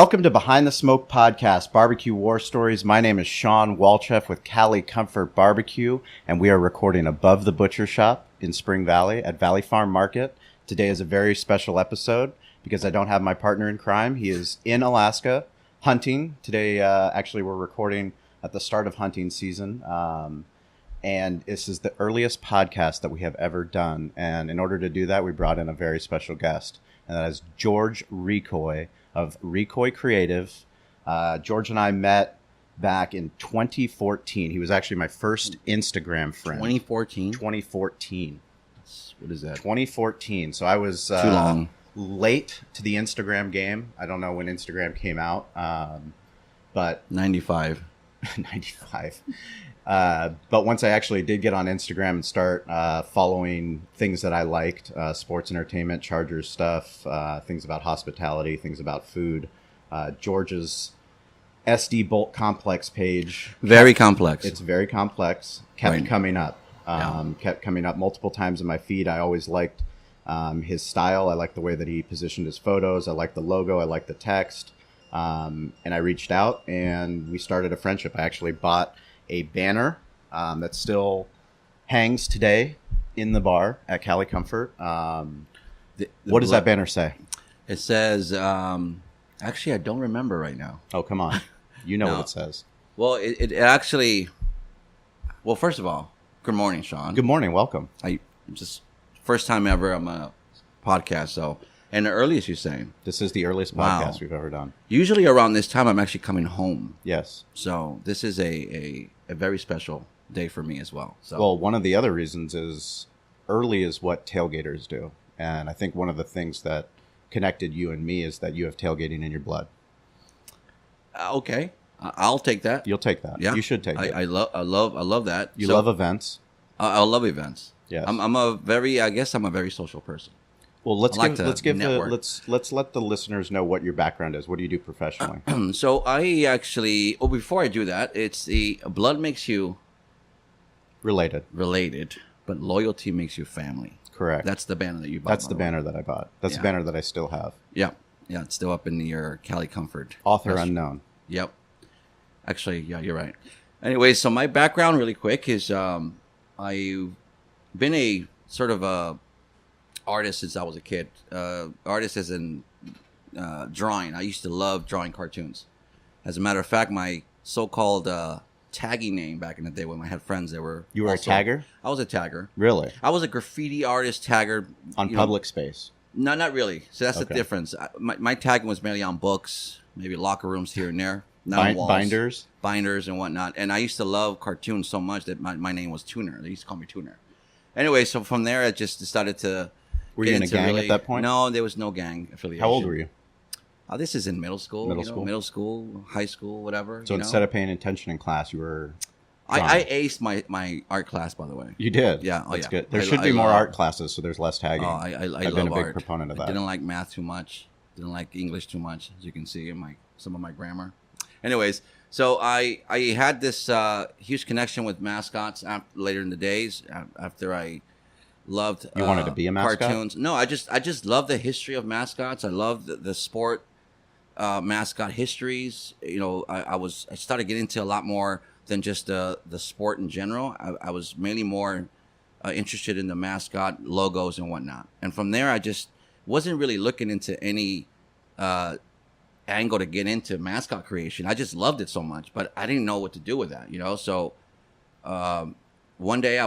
Welcome to Behind the Smoke Podcast, Barbecue War Stories. My name is Shawn Walchef with Cali Comfort Barbecue, and we are recording above the butcher shop in Spring Valley at Valley Farm Market. Today is a very special episode because I don't have my partner in crime. He is in Alaska hunting. Today, actually, we're recording at the start of hunting season, and this is the earliest podcast that we have ever done. And in order to do that, we brought in a very special guest, and that is George Ricoy of Ricoy Creative. George and I met back in 2014. He was actually my first Instagram friend. 2014? 2014. What is that? 2014. So I was too long. Late to the Instagram game. I don't know when Instagram came out, but 95. 95. But once I actually did get on Instagram and start following things that I liked, sports, entertainment, Chargers stuff, things about hospitality, things about food, George's SD Bolt Complex page. Very complex. It's very complex. Kept coming up. Kept coming up multiple times in my feed. I always liked his style. I liked the way that he positioned his photos. I liked the logo. I liked the text. And I reached out and we started a friendship. I actually bought a banner that still hangs today in the bar at Cali Comfort. What does that banner say? It says, actually, I don't remember right now. Oh, come on. You know what it says. Well, it actually, well, first of all, good morning, Shawn. Good morning. Welcome. Just first time ever on my podcast. So, and the earliest you're saying. This is the earliest podcast we've ever done. Usually around this time, I'm actually coming home. Yes. So this is a very special day for me as well. So. Well, one of the other reasons is early is what tailgaters do. And I think one of the things that connected you and me is that you have tailgating in your blood. Okay. I'll take that. You'll take that. Yeah. You should take it. I love that. You love events. I love events. Yes. I guess I'm a very social person. Well, let's let the listeners know what your background is. What do you do professionally? So I actually, before I do that, it's the blood makes you related, but loyalty makes you family. Correct. That's the banner that you bought. That's the banner that I bought. That's the banner that I still have. Yeah. Yeah. It's still up in your Cali Comfort. Author unknown. Yep. Actually, yeah, you're right. Anyway, so my background really quick is, I've been a sort of a artist since I was a kid. Artist as in drawing. I used to love drawing cartoons. As a matter of fact, my so-called tagging name back in the day when I had friends that were... You were also, a tagger? I was a tagger. Really? I was a graffiti artist tagger. On public space? No, not really. So that's the difference. My tagging was mainly on books, maybe locker rooms here and there. Not walls, binders and whatnot. And I used to love cartoons so much that my name was Tuner. They used to call me Tuner. Anyway, so from there, I just decided to... Were you in a gang at that point? No, there was no gang affiliation. How old were you? This is in middle school. Middle school, high school, whatever. So instead of paying attention in class, you were... I aced my art class, by the way. You did? Yeah. That's good. There should be more art classes, so there's less tagging. I've been a big art. proponent of that. I didn't like math too much. Didn't like English too much, as you can see in some of my grammar. Anyways, so I had this huge connection with mascots later in the days after I loved you wanted to be a mascot? Cartoons. No, I just love the history of mascots. I love the sport mascot histories. You know, I started getting into a lot more than just the sport in general. I was mainly more interested in the mascot logos and whatnot. And from there, I just wasn't really looking into any angle to get into mascot creation. I just loved it so much, but I didn't know what to do with that, you know? So one day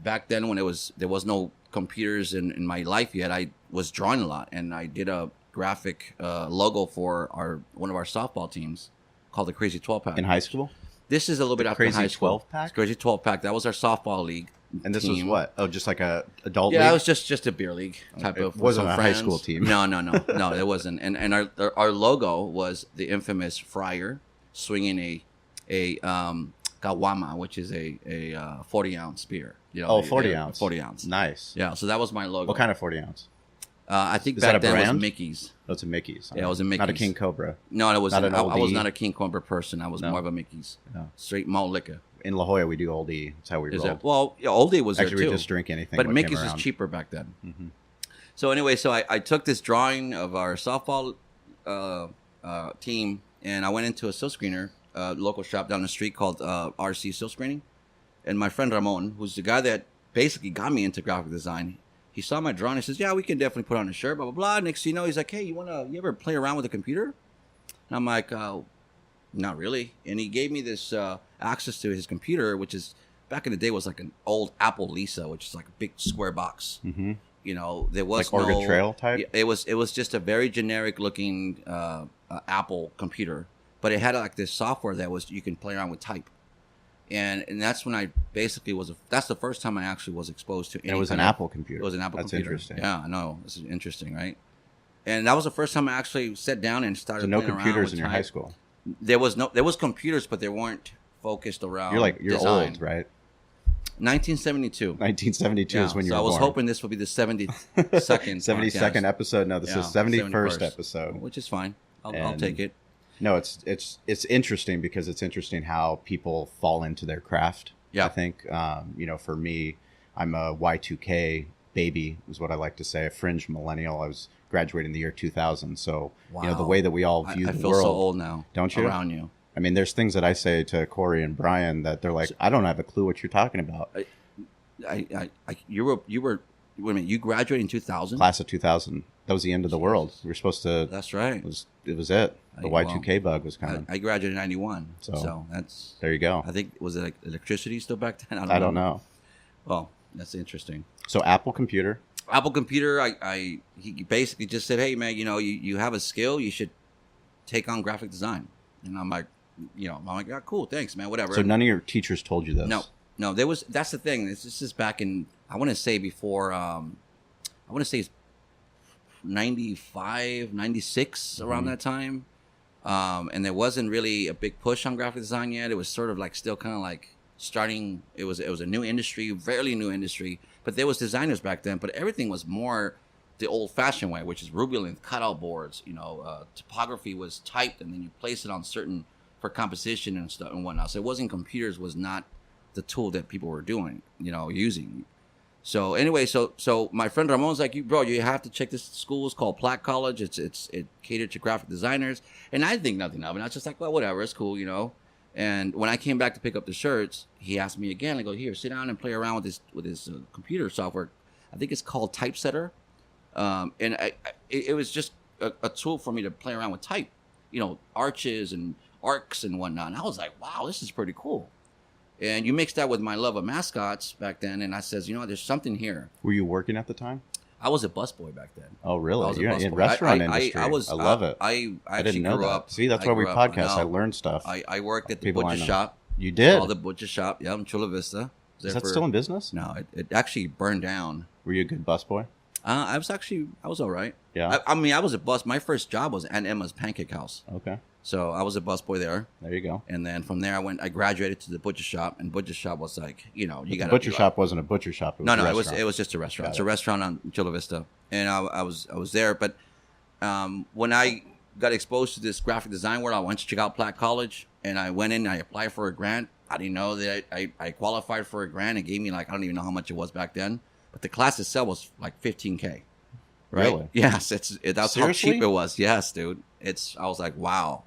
back then when there was no computers in my life yet, I was drawing a lot, and I did a graphic logo for one of our softball teams called the Crazy 12 Pack. In high school? This is a little bit after high school. Crazy 12 Pack? Crazy 12 Pack. That was our softball league. And this was what? Oh, just like a adult league? Yeah, it was just a beer league type of. It wasn't a high school team. No, it wasn't. And our logo was the infamous friar swinging a kawama, which is a 40-ounce beer. You know, 40 ounce. 40 ounce. Nice. Yeah, so that was my logo. What kind of 40 ounce? I think back then it was Mickey's. Oh, it's a Mickey's. Yeah, it was a Mickey's. Not a King Cobra. No, it wasn't. I was not a King Cobra person. I was more of a Mickey's. No. Straight malt liquor. In La Jolla, we do Old E. That's how we roll. Well, yeah, Old E was actually there too. We just drink anything. But Mickey's was cheaper back then. Mm-hmm. So anyway, I took this drawing of our softball team, and I went into a silk screener, local shop down the street called RC Silk Screening. And my friend Ramon, who's the guy that basically got me into graphic design, he saw my drawing. He says, "Yeah, we can definitely put on a shirt." Blah blah blah. Next thing you know, he's like, "Hey, you ever play around with a computer?" And I'm like, "Not really." And he gave me this access to his computer, which is back in the day was like an old Apple Lisa, which is like a big square box. Mm-hmm. You know, there was like Oregon Trail type. It was just a very generic looking Apple computer, but it had like this software that was you can play around with type. And that's when I basically that's the first time I actually was exposed to. And it was an Apple computer. It was an Apple computer. That's interesting. Yeah, I know. This is interesting, right? And that was the first time I actually sat down and started. So no computers in your high school. There was computers, but they weren't focused around. You're design. old, right? 1972. 1972 is when you were born. So I was hoping this would be the 72nd 72nd episode. No, this is 71st episode, which is fine. I'll take it. No, it's interesting because it's interesting how people fall into their craft. Yeah. I think, for me, I'm a Y2K baby is what I like to say, a fringe millennial. I was graduating the year 2000. So, wow. The way that we all view the world. I feel so old now. Don't you? Around you. I mean, there's things that I say to Corey and Brian that they're like, I don't have a clue what you're talking about. You were, wait a minute, you graduated in 2000? Class of 2000. That was the end of the world. We were supposed to. That's right. It was it. The Y2K bug was coming. I graduated in 91. So that's. There you go. I think, was it like electricity still back then? I don't know. Well, that's interesting. So Apple computer. Apple computer, he basically just said, "Hey man, you have a skill, you should take on graphic design." And I'm like, "Yeah, cool, thanks, man, whatever." So none of your teachers told you this? No, that's the thing. This is back in, I want to say before, I want to say 95, 96, around that time. And there wasn't really a big push on graphic design yet. It was sort of like still kind of like starting. It was a new industry, fairly new industry, but there was designers back then, but everything was more the old fashioned way, which is ruby length cutout boards. Typography was typed and then you place it on certain for composition and stuff and whatnot. So it wasn't, computers was not the tool that people were doing, using. So anyway, so my friend Ramon's like, you have to check this school. It's called Platt College. It catered to graphic designers. And I think nothing of it. I was just like, well, whatever, it's cool, And when I came back to pick up the shirts, he asked me again. I go, here, sit down and play around with this computer software. I think it's called Typesetter. And it was just a tool for me to play around with type, arches and arcs and whatnot. And I was like, wow, this is pretty cool. And you mix that with my love of mascots back then, and I says, there's something here. Were you working at the time? I was a busboy back then. Oh, really? You're in restaurant industry. I love it. I didn't know that. See, that's why we podcast. I learned stuff. I worked at the butcher shop. You did? The butcher shop, yeah, in Chula Vista. Is that still in business? No, it actually burned down. Were you a good busboy? I was all right. Yeah. I mean, I was a bus. My first job was at Emma's Pancake House. Okay. So I was a busboy there. There you go. And then from there, I graduated to the butcher shop, and butcher shop was like, you got the butcher shop wasn't a butcher shop. It was it was just a restaurant. It's a restaurant on Chula Vista, and I was there. But when I got exposed to this graphic design world, I went to check out Platt College, and I went in and I applied for a grant. I didn't know that I qualified for a grant. It gave me I don't even know how much it was back then, but the class itself was like $15K. Right? Really? Yes, that's how cheap it was. Yes, dude. I was like, wow.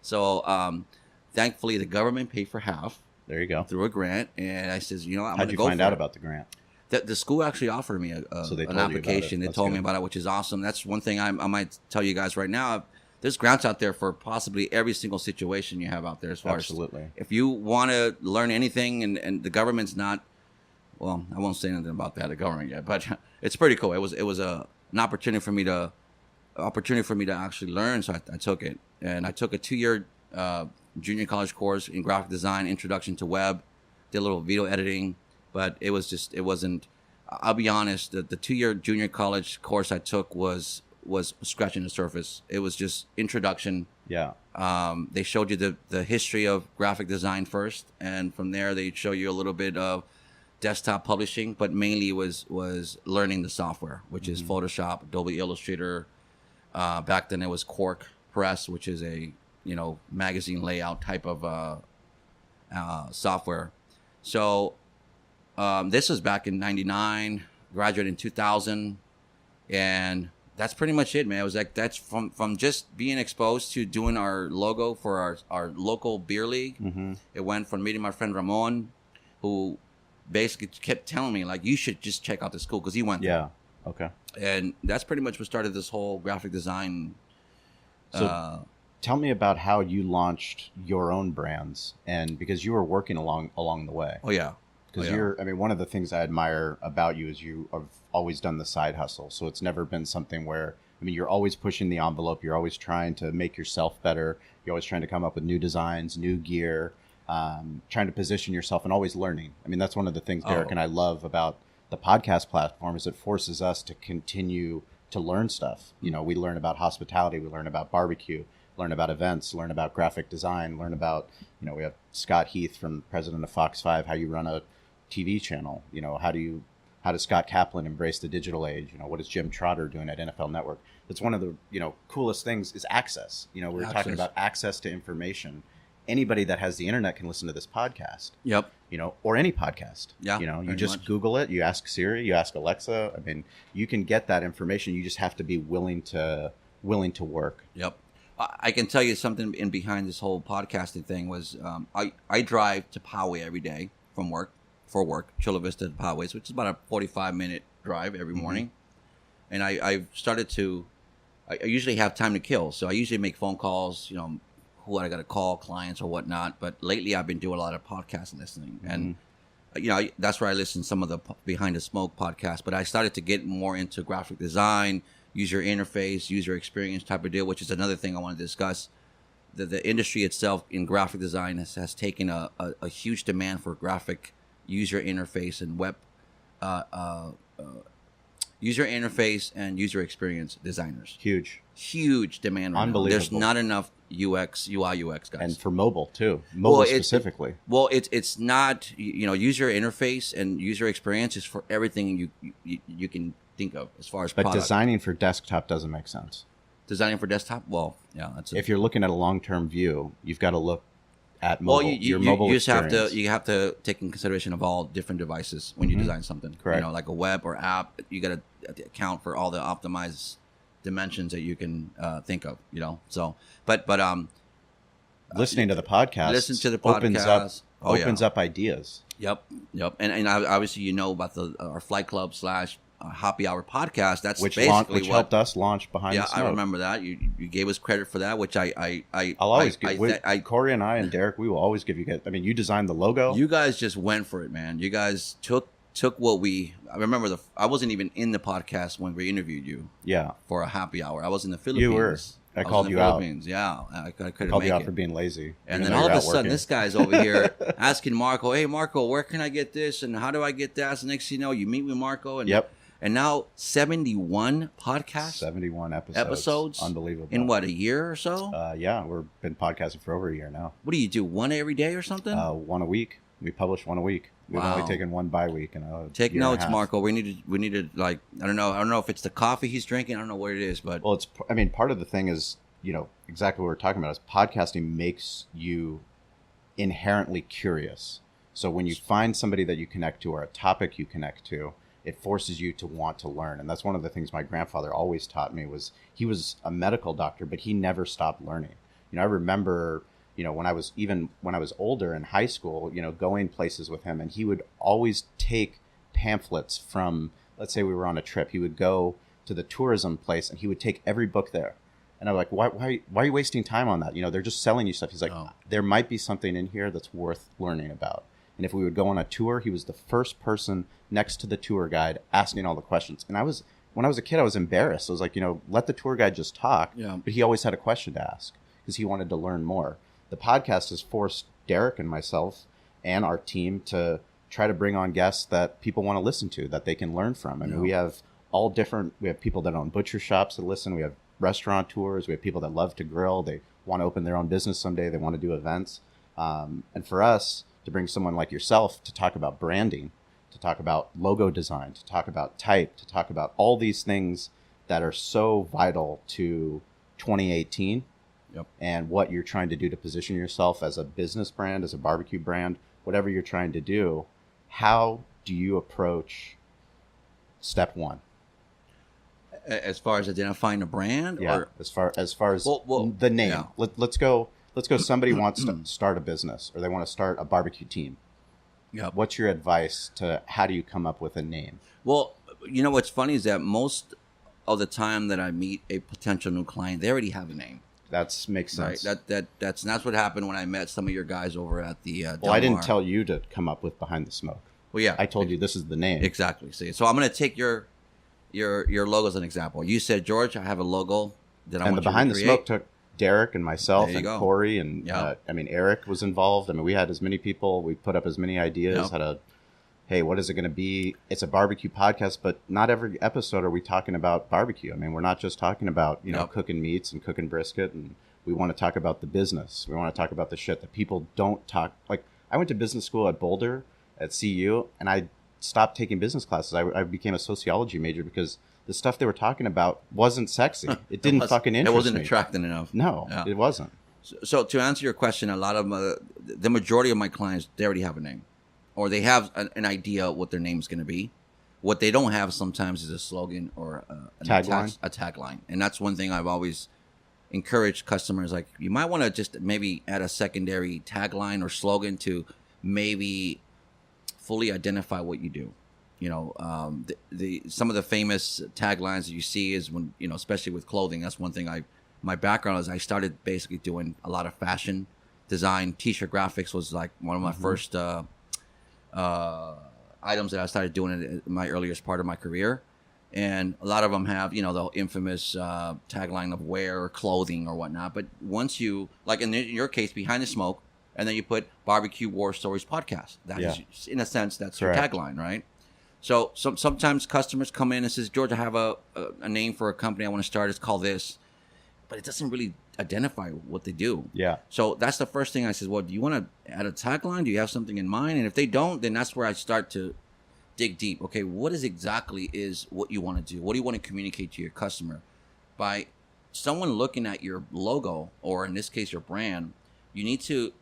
So, thankfully, the government paid for half. There you go. Through a grant, and I says, I'm going to go for it. How'd you find out about the grant? The school actually offered me an application. They told me about it, which is awesome. That's one thing I might tell you guys right now. There's grants out there for possibly every single situation you have out there. As far as if you want to learn anything, and the government's not. Well, I won't say anything about that, the government yet, but it's pretty cool. It was an opportunity for me to actually learn. So I took it, and I took a 2-year junior college course in graphic design, introduction to web, did a little video editing, but it wasn't. I'll be honest, the 2-year junior college course I took was scratching the surface. It was just introduction. Yeah. They showed you the history of graphic design first, and from there they show you a little bit of desktop publishing, but mainly was learning the software, which is Photoshop, Adobe Illustrator. Back then it was Quark Press, which is a magazine layout type of software. So this was back in '99, graduated in 2000, and That's pretty much it, man. It was like that's from just being exposed to doing our logo for our local beer league. Mm-hmm. It went from meeting my friend Ramon, who basically kept telling me like you should just check out the school because he went there. Yeah. Okay. And that's pretty much what started this whole graphic design. So tell me about how you launched your own brands, and because you were working along the way. Oh yeah. Because I mean, one of the things I admire about you is you have always done the side hustle. So it's never been something where, I mean, you're always pushing the envelope. You're always trying to make yourself better. You're always trying to come up with new designs, new gear, trying to position yourself and always learning. I mean, that's one of the things Derek and I love about the podcast platform is it forces us to continue to learn stuff. You know, we learn about hospitality, we learn about barbecue, learn about events, learn about graphic design, learn about, you know, we have Scott Heath from president of Fox 5, how you run a TV channel. You know, how does Scott Kaplan embrace the digital age? You know, what is Jim Trotter doing at NFL Network? That's one of the, you know, coolest things is access. You know, we're talking about access to information. Anybody that has the internet can listen to this podcast. Yep. You know, or any podcast. Yeah. You know, you just Google it, you ask Siri, you ask Alexa. I mean, you can get that information. You just have to be willing to work. Yep. I can tell you something in behind this whole podcasting thing was I drive to Poway every day for work, Chula Vista to Poway, which is about a 45-minute drive every morning. And I've started to, I usually have time to kill. So I usually make phone calls, you know, who I got to call, clients or whatnot. But lately I've been doing a lot of podcast listening. And, you know, that's where I listen to some of the Behind the Smoke podcast. But I started to get more into graphic design, user interface, user experience type of deal, which is another thing I want to discuss. The industry itself in graphic design has taken a huge demand for graphic user interface and web user interface and user experience designers. Huge demand right Unbelievable. now. There's not enough UI UX guys. And for mobile too. Mobile specifically. It's not, you know, user interface and user experience is for everything you can think of as far as But product. designing for desktop doesn't make sense. Designing for desktop? Well, yeah. If you're looking at a long-term view, you've got to look at mobile. Well, your mobile you just experience. have to take in consideration of all different devices when you design something. Correct. You know, like a web or app, you got to account for all the optimized dimensions that you can think of. You know, so but listening to the podcast, opens up ideas. Yep. And obviously, you know about our Flight Club / Happy Hour podcast. That's which basically helped us launch Behind the Smoke. Yeah, I remember that. You gave us credit for that, which I'll always give. Corey and I and Derek, we will always give you. I mean, you designed the logo. You guys just went for it, man. You guys took what I remember. I wasn't even in the podcast when we interviewed you. Yeah. For a happy hour, I was in the Philippines. You were. I called you out. Yeah, I couldn't called make you out it. for being lazy. And then all of a sudden, this guy's over here asking Marco, "Hey, Marco, where can I get this? And how do I get that?" So next thing you know, you meet with Marco, and and now 71 podcasts, 71 episodes, unbelievable. In what, a year or so? Yeah, we've been podcasting for over a year now. What do you do? One every day or something? One a week. We publish one a week. We've only taken one by week. Take notes, Marco. We need to like, I don't know if it's the coffee he's drinking. I don't know what it is, but part of the thing is, you know, exactly what we're talking about is podcasting makes you inherently curious. So when you find somebody that you connect to or a topic you connect to, it forces you to want to learn. And that's one of the things my grandfather always taught me was he was a medical doctor, but he never stopped learning. You know, I remember, you know, when I was older in high school, you know, going places with him, and he would always take pamphlets from, let's say we were on a trip, he would go to the tourism place and he would take every book there. And I'm like, why are you wasting time on that? You know, they're just selling you stuff. He's like, there might be something in here that's worth learning about. And if we would go on a tour, he was the first person next to the tour guide asking all the questions. And when I was a kid, I was embarrassed. I was like, you know, let the tour guide just talk. Yeah. But he always had a question to ask because he wanted to learn more. The podcast has forced Derek and myself and our team to try to bring on guests that people want to listen to, that they can learn from. I mean, we have people that own butcher shops that listen. We have restaurateurs. We have people that love to grill. They want to open their own business someday. They want to do events. And for us, to bring someone like yourself to talk about branding, to talk about logo design, to talk about type, to talk about all these things that are so vital to 2018 and what you're trying to do to position yourself as a business brand, as a barbecue brand, whatever you're trying to do, how do you approach step one? As far as identifying a brand, Yeah, or as far as well, the name. yeah. Let's go. Somebody wants to start a business, or they want to start a barbecue team. Yep. What's your advice to how do you come up with a name? Well, you know what's funny is that most of the time that I meet a potential new client, they already have a name. That makes sense. Right. That's what happened when I met some of your guys over at the. Well, I didn't tell you to come up with Behind the Smoke. Well, yeah, I told you this is the name. Exactly. See, so I'm going to take your logo as an example. You said, George, I have a logo that I want you to create. And the Behind the Smoke took Derek and myself and go. Corey and Eric was involved. I mean, we had as many people. We put up as many ideas. Hey, what is it going to be? It's a barbecue podcast, but not every episode are we talking about barbecue. I mean, we're not just talking about cooking meats and cooking brisket, and we want to talk about the business. We want to talk about the shit that people don't talk. Like, I went to business school at Boulder at CU, and I stopped taking business classes. I became a sociology major because the stuff they were talking about wasn't sexy. It didn't fucking interest me. It wasn't attracting enough. No, it wasn't. So to answer your question, a lot of the majority of my clients, they already have a name, or they have an idea what their name's going to be. What they don't have sometimes is a slogan or a tagline. And that's one thing I've always encouraged customers. Like, you might want to just maybe add a secondary tagline or slogan to maybe fully identify what you do. You know, some of the famous taglines that you see is when, especially with clothing. That's one thing my background is I started basically doing a lot of fashion design. T-shirt graphics was like one of my first items that I started doing in my earliest part of my career. And a lot of them have, the infamous tagline of wear or clothing or whatnot. But once you, like in your case, Behind the Smoke, and then you put Barbecue War Stories Podcast. That is, in a sense, that's your tagline, right? So sometimes customers come in and says, George, I have a name for a company I want to start. It's called this. But it doesn't really identify what they do. Yeah. So that's the first thing I said, well, do you want to add a tagline? Do you have something in mind? And if they don't, then that's where I start to dig deep. Okay, what exactly is what you want to do? What do you want to communicate to your customer? By someone looking at your logo, or in this case, your brand, you need to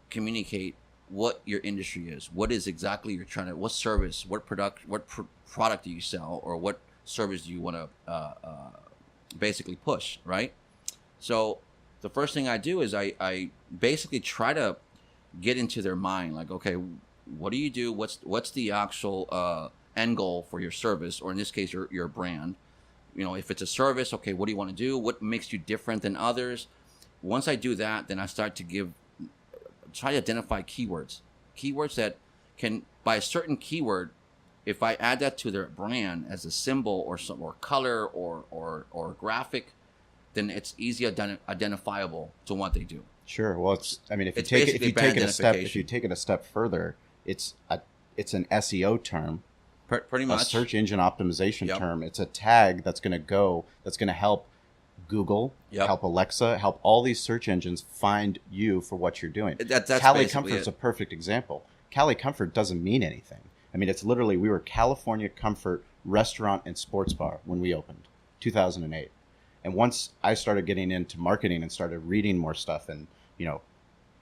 communicate what your industry is. What is exactly you're trying to, what service, what product do you sell, or what service do you want to basically push, right? So the first thing I do is I basically try to get into their mind, like, okay, what do you do? What's the actual end goal for your service, or in this case, your brand? If it's a service, okay, what do you want to do? What makes you different than others? Once I do that, then I start to try to identify keywords that can, by a certain keyword, if I add that to their brand as a symbol or color or graphic, then it's easy identifiable to what they do. Sure. Well, if you take it a step further, it's an SEO term, pretty much a search engine optimization term. It's a tag that's going to help Google, help Alexa, help all these search engines find you for what you're doing. That's Cali Comfort is a perfect example. Cali Comfort doesn't mean anything. I mean, it's literally, we were California Comfort Restaurant and Sports Bar when we opened, 2008. And once I started getting into marketing and started reading more stuff and,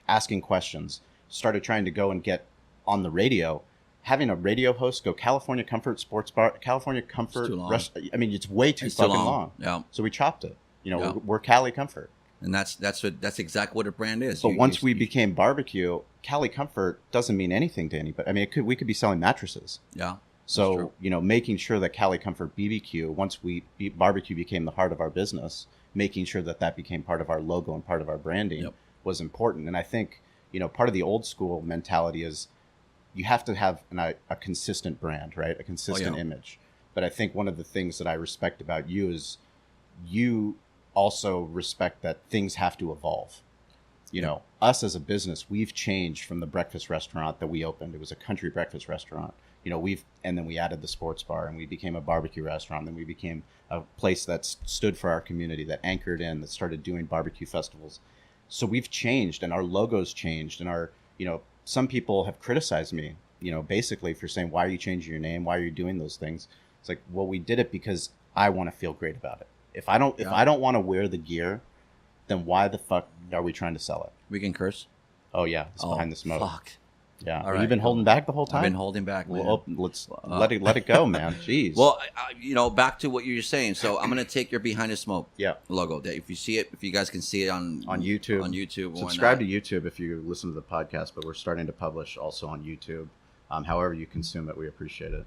asking questions, started trying to go and get on the radio, having a radio host go California Comfort Sports Bar, California Comfort Restaurant. I mean, it's way too fucking long. Yeah. So we chopped it. We're Cali Comfort. And that's exactly what a brand is. But once we became barbecue, Cali Comfort doesn't mean anything to anybody. I mean, we could be selling mattresses. Yeah. So, making sure that Cali Comfort BBQ, once barbecue became the heart of our business, making sure that became part of our logo and part of our branding was important. And I think, part of the old school mentality is you have to have a consistent brand, right? A consistent image. But I think one of the things that I respect about you is you also respect that things have to evolve. Us as a business, we've changed from the breakfast restaurant that we opened. It was a country breakfast restaurant. And then we added the sports bar, and we became a barbecue restaurant. Then we became a place that stood for our community, that anchored in, that started doing barbecue festivals. So we've changed, and our logo's changed, and our, some people have criticized me, basically for saying, why are you changing your name? Why are you doing those things? It's like, well, we did it because I want to feel great about it. If I don't want to wear the gear, then why the fuck are we trying to sell it? We can curse. Oh yeah, it's Behind the Smoke. Fuck. Yeah. All Have right. you been holding back the whole time? I've been holding back, man. Well, let's let it go, man. Jeez. Well, back to what you were saying. So I'm gonna take your Behind the Smoke logo. That if you see it, if you guys can see it on YouTube, subscribe to YouTube if you listen to the podcast. But we're starting to publish also on YouTube. However you consume it, we appreciate it.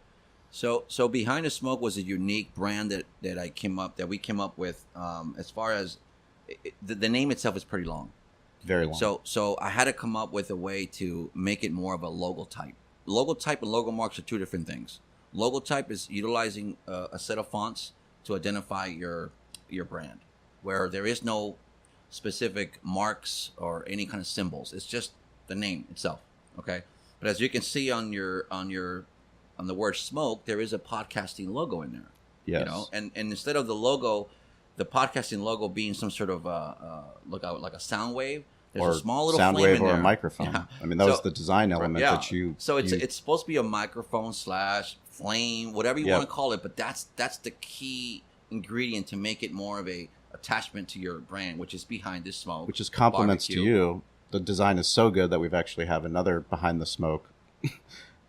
So Behind the Smoke was a unique brand that we came up with. As far as the name itself is pretty long. Very long. So I had to come up with a way to make it more of a logotype. Logotype and logo marks are two different things. Logotype is utilizing a set of fonts to identify your brand, where there is no specific marks or any kind of symbols. It's just the name itself. Okay. But as you can see on the word smoke, there is a podcasting logo in there. Yes. You know, and instead of the logo, the podcasting logo being some sort of like a sound wave. There's a small little sound flame wave in or there. a microphone. Yeah. I mean, that was the design element that you. So it's supposed to be a microphone / flame, whatever you want to call it. But that's the key ingredient to make it more of a attachment to your brand, which is Behind the Smoke. Which is compliments to you. The design is so good that we've actually have another Behind the Smoke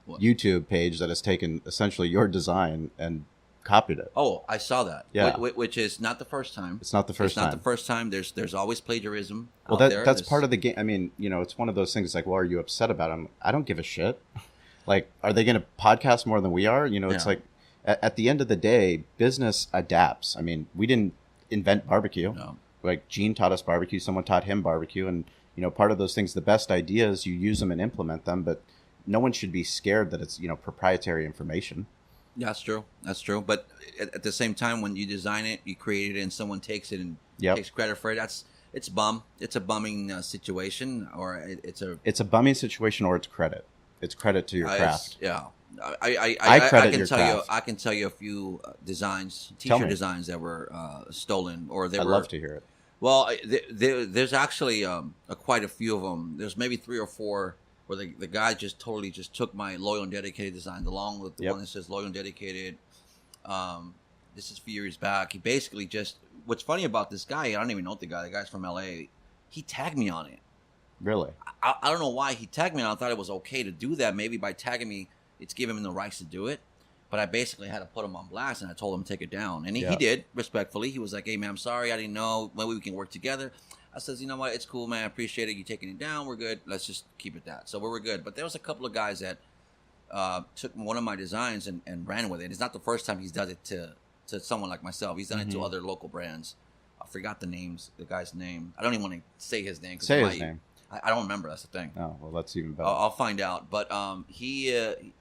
YouTube page that has taken essentially your design and copied it. Oh, I saw that. Yeah. Which is not the first time. It's not the first time. It's not the first time. There's always plagiarism. Well, that's part of the game. I mean, it's one of those things. It's like, well, are you upset about it? I don't give a shit. Like, are they going to podcast more than we are? It's like, at the end of the day, business adapts. I mean, we didn't invent barbecue. No. Like, Gene taught us barbecue. Someone taught him barbecue. And, part of those things, the best ideas, you use them and implement them. But no one should be scared that it's, proprietary information. Yeah, that's true. But at the same time, when you design it, you create it, and someone takes it and takes credit for it, it's a bumming situation, or it's a bumming situation, or it's credit. It's credit to your craft. I can tell you a few designs, t-shirt designs that were stolen, or I'd love to hear it. Well, there's actually quite a few of them. There's maybe 3 or 4. Where the guy just totally took my Loyal and Dedicated design along with the one that says Loyal and Dedicated. This is a few years back. He basically what's funny about this guy, I don't even know the guy. The guy's from LA. He tagged me on it. Really? I don't know why he tagged me on it. I thought it was okay to do that. Maybe by tagging me, it's giving him the rights to do it. But I basically had to put him on blast, and I told him to take it down. And he did, respectfully. He was like, hey, man, I'm sorry. I didn't know. Maybe we can work together. I says, you know what? It's cool, man. I appreciate it. You taking it down. We're good. Let's just keep it that. So we were good. But there was a couple of guys that took one of my designs and ran with it. It's not the first time he's done it to someone like myself. He's done it to other local brands. I forgot the guy's name. I don't even want to say his name. Say his name. I don't remember. That's the thing. Oh, well, that's even better. I'll find out. But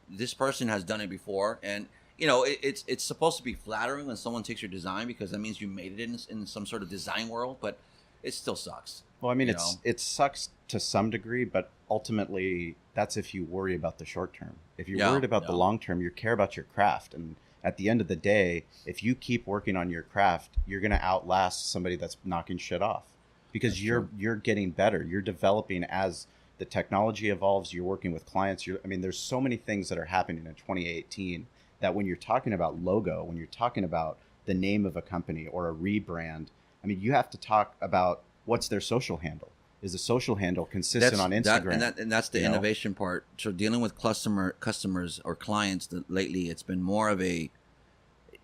this person has done it before, and it's supposed to be flattering when someone takes your design, because that means you made it in some sort of design world. But it still sucks. Well, I mean, it sucks to some degree, but ultimately, that's if you worry about the short term. If you're worried about the long term, you care about your craft. And at the end of the day, if you keep working on your craft, you're going to outlast somebody that's knocking shit off, because you're getting better. You're developing as the technology evolves. You're working with clients. There's so many things that are happening in 2018 that when you're talking about logo, when you're talking about the name of a company or a rebrand, you have to talk about what's their social handle. Is the social handle consistent on Instagram? And that's the innovation part. So dealing with customers or clients, lately it's been more of a,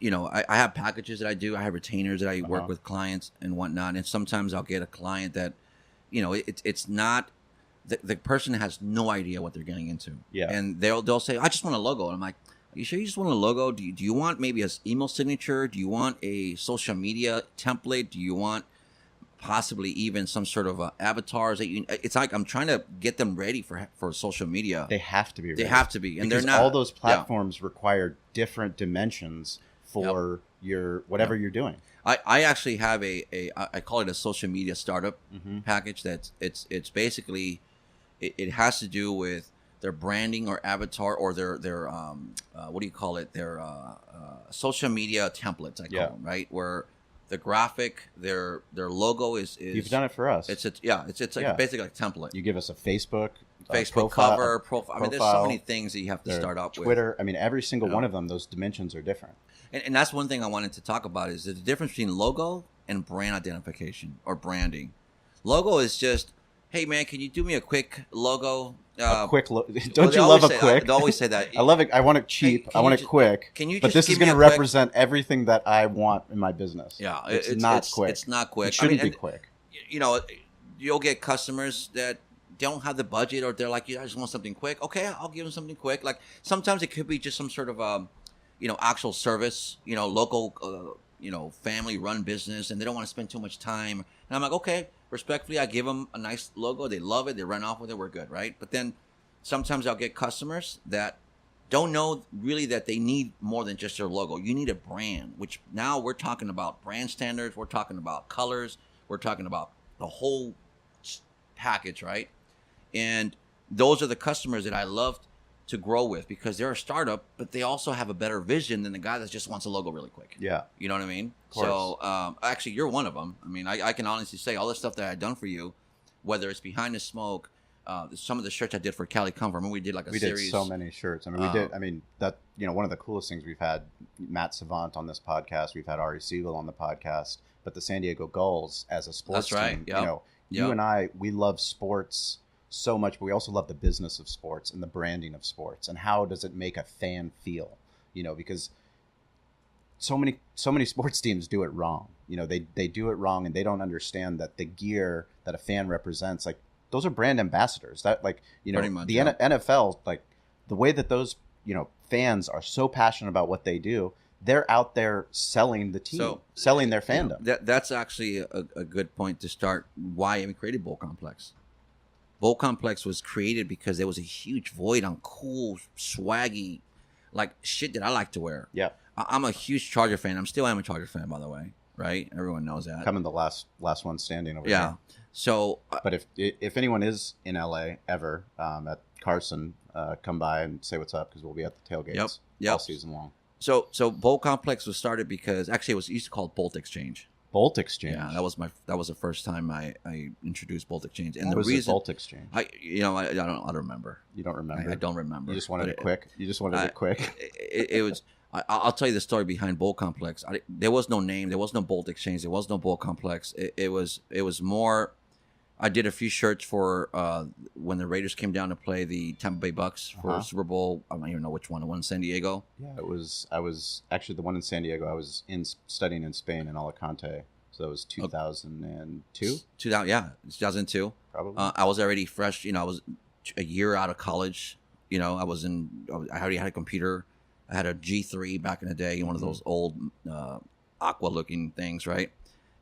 I have packages that I do. I have retainers that I work with clients and whatnot. And sometimes I'll get a client that, it's not, the person has no idea what they're getting into. Yeah. And they'll say, I just want a logo. And I'm like, are you sure you just want a logo? Do you want maybe an email signature? Do you want a social media template? Do you want possibly even some sort of avatars? It's like I'm trying to get them ready for social media. They have to be ready. They have to be. And because they're not. All those platforms require different dimensions for your whatever you're doing. I actually have I call it a social media startup package. It's basically, it has to do with their branding or avatar or their what do you call it? Their social media templates, I call them, right? Where the graphic, their logo is. You've done it for us. It's like basically like a template. You give us a Facebook cover, profile. There's so many things that you have to start off with. Twitter. Every single one of them, those dimensions are different. And that's one thing I wanted to talk about is the difference between logo and brand identification or branding. Logo is just, hey man, can you do me a quick logo? a quick look. Well, Don't they you always love a say- quick? They always say that. I love it. I want it cheap. Can I you want it just- quick. Can you But just this is give me going to a quick- represent everything that I want in my business. Yeah, it's not quick. It's not quick. It shouldn't be and, quick. You know, you'll get customers that don't have the budget, or they're like, I just want something quick. Okay, I'll give them something quick. Like sometimes it could be just some sort of, actual service. Local, family-run business, and they don't want to spend too much time. And I'm like, okay, respectfully, I give them a nice logo. They love it. They run off with it. We're good, right? But then sometimes I'll get customers that don't know really that they need more than just their logo. You need a brand, which now we're talking about brand standards. We're talking about colors. We're talking about the whole package, right? And those are the customers that I love to grow with, because they're a startup, but they also have a better vision than the guy that just wants a logo really quick. Yeah. You know what I mean? Of course. So actually, you're one of them. I mean, I can honestly say all the stuff that I've done for you, whether it's Behind the Smoke, some of the shirts I did for Cali Comfort. I remember we did like a series. We did so many shirts. I mean, we did. I mean, that, one of the coolest things, we've had Matt Savant on this podcast. We've had Ari Siegel on the podcast. But the San Diego Gulls as a sports That's right. team, Yep. you and I, we love sports so much, but we also love the business of sports and the branding of sports, and how does it make a fan feel? Because so many sports teams do it wrong. They do it wrong, and they don't understand that the gear that a fan represents, like, those are brand ambassadors. That, like, Pretty much, the yeah. NFL, like, the way that those fans are so passionate about what they do, they're out there selling the team, selling their fandom. That's actually a good point to start. Why we created Bowl Complex. Bowl Complex was created because there was a huge void on cool, swaggy, like, shit that I like to wear. Yeah. I'm a huge Charger fan. I still am a Charger fan, by the way. Right? Everyone knows that. Coming the last one standing over there. Yeah. So, but if anyone is in LA ever at Carson, come by and say what's up, because we'll be at the tailgates all season long. So Bowl Complex was started because actually it was used to call Bolt Exchange. Bolt Exchange. Yeah, that was the first time I introduced Bolt Exchange, and what the was reason Bolt Exchange. I don't remember. You don't remember. I don't remember. You just wanted it quick. You just wanted it quick. It was. I'll tell you the story behind Bowl Complex. There was no name. There was no Bolt Exchange. There was no Bowl Complex. It was more. I did a few shirts for when the Raiders came down to play the Tampa Bay Bucks for Super Bowl. I don't even know which one. The one in San Diego. Yeah, it was. I was actually the one in San Diego. I was studying in Spain in Alicante. So that was 2002. 2002. Probably. I was already fresh. I was a year out of college. I already had a computer. I had a G3 back in the day, one of those old aqua-looking things, right?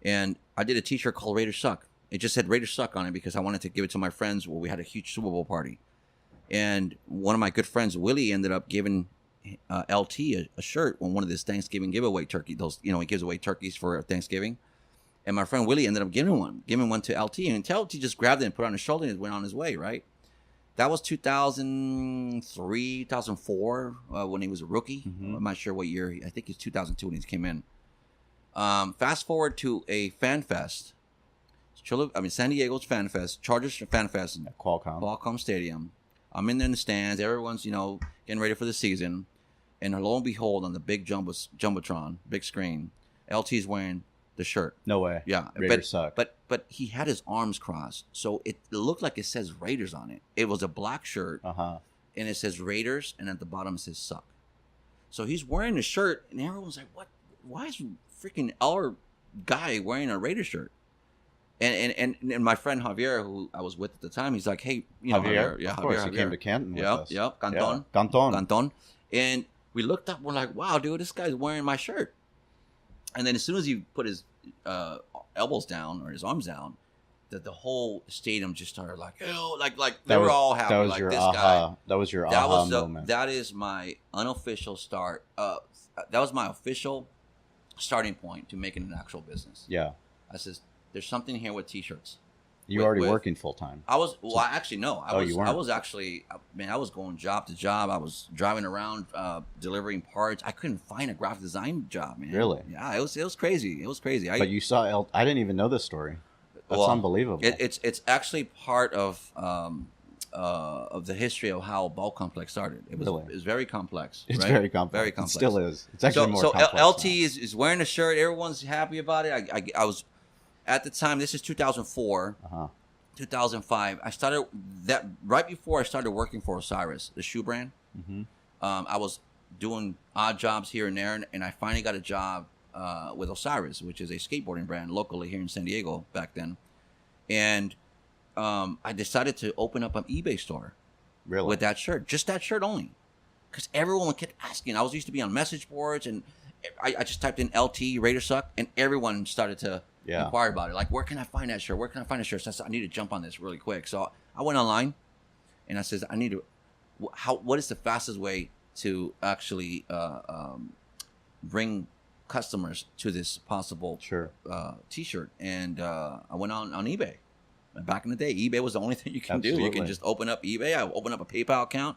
And I did a T-shirt called Raiders Suck. It just said Raiders Suck on it because I wanted to give it to my friends. Well, we had a huge Super Bowl party. And one of my good friends, Willie, ended up giving LT a shirt on one of his Thanksgiving giveaway turkey. Those, he gives away turkeys for Thanksgiving. And my friend Willie ended up giving one to LT. And LT just grabbed it and put it on his shoulder and went on his way, right? That was 2003, 2004 when he was a rookie. Mm-hmm. I'm not sure what year. I think it's 2002 when he came in. Fast forward to a fan fest. San Diego's fan fest, Chargers fan fest, At Qualcomm Stadium. I'm in there in the stands. Everyone's getting ready for the season, and lo and behold, on the big jumbotron, big screen, LT's wearing the shirt. No way. Yeah, Raiders suck. But he had his arms crossed, so it looked like it says Raiders on it. It was a black shirt, and it says Raiders, and at the bottom it says suck. So he's wearing the shirt, and everyone's like, "What? Why is freaking our guy wearing a Raiders shirt?" And my friend Javier, who I was with at the time, he's like, "Hey, Javier, yeah, of course, Javier. he came to Canton with us. Yep, Canton. Yeah. Canton." And we looked up, we're like, "Wow, dude, this guy's wearing my shirt." And then as soon as he put his elbows down or his arms down, the whole stadium just started like, "Ew," like they were all happy. That was like your this aha. guy. That was your aha moment. That is my unofficial start. That was my official starting point to making an actual business. Yeah. I says, "There's something here with T-shirts." You were already working full time. I was. Well, actually, no. You weren't. I was actually. Man, I was going job to job. I was driving around, delivering parts. I couldn't find a graphic design job, man. Really? Yeah. It was crazy. It was crazy. But you saw I didn't even know this story. That's unbelievable. It's actually part of the history of how Bowl Complex started. It was very complex. It's right? very complex. Very complex. It still is. It's actually more complex. So LT is wearing a shirt. Everyone's happy about it. I was at the time. This is 2004. 2005. I started that right before I started working for Osiris, the shoe brand. Mm-hmm. I was doing odd jobs here and there, and I finally got a job with Osiris, which is a skateboarding brand locally here in San Diego back then. And I decided to open up an eBay store with that shirt, just that shirt only, because everyone kept asking. I was used to be on message boards, and I just typed in LT Raider Suck, and everyone started to inquire about it. Like, where can I find that shirt? Where can I find that shirt? So I said, I need to jump on this really quick. So I went online, and I said, I need to. What is the fastest way to actually bring customers to this possible T-shirt? And I went on eBay. Back in the day, eBay was the only thing you can do. You can just open up eBay. I opened up a PayPal account,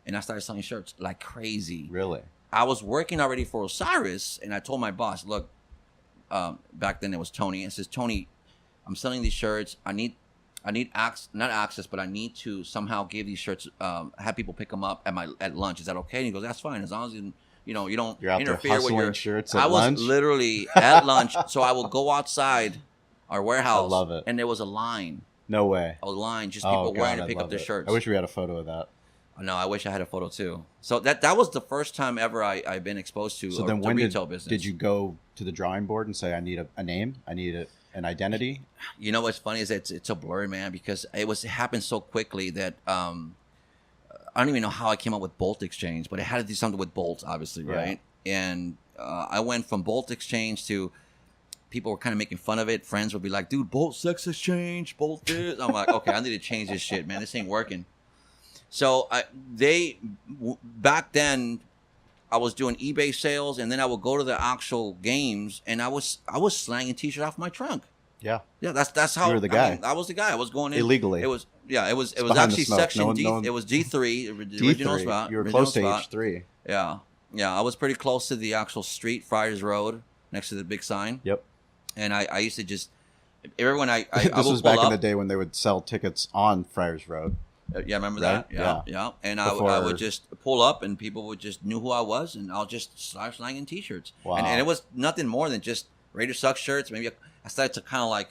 and I started selling shirts like crazy. Really? I was working already for Osiris, and I told my boss, look, back then it was Tony. I says, Tony, I'm selling these shirts. I need not access, but I need to somehow give these shirts, have people pick them up at lunch. Is that okay? And he goes, that's fine, as long as you don't You're out interfere there with your shirts I at lunch? was literally at lunch, so I will go outside our warehouse. I love it. And there was a line. No way. A line, just people waiting to pick up their it. shirts. I wish we had a photo of that. No, I wish I had a photo too. So that was the first time ever I've been exposed to the retail business. Did you go to the drawing board and say, I need a name, I need an identity? You know what's funny is it's a blur, man, because it happened so quickly that I don't even know how I came up with Bolt Exchange, but it had to do something with bolts, obviously, right? And I went from Bolt Exchange to people were kind of making fun of it. Friends would be like, dude, Bolt Sex Exchange, Bolt this. I'm like, okay, I need to change this shit, man. This ain't working. So back then, I was doing eBay sales, and then I would go to the actual games, and I was slanging T-shirts off my trunk. Yeah, that's how you were the guy. I was the guy. I was going in illegally. It was actually section D. It was D3, the original spot. You were close to H3. Yeah. I was pretty close to the actual street, Friars Road, next to the big sign. Yep. And I used to just everyone I this was back in the day when they would sell tickets on Friars Road. Yeah, remember that? Yeah. And I would just pull up, and people would just knew who I was, and I'll just start slanging T-shirts. Wow. And it was nothing more than just Raider Suck shirts. Maybe I started to kind of like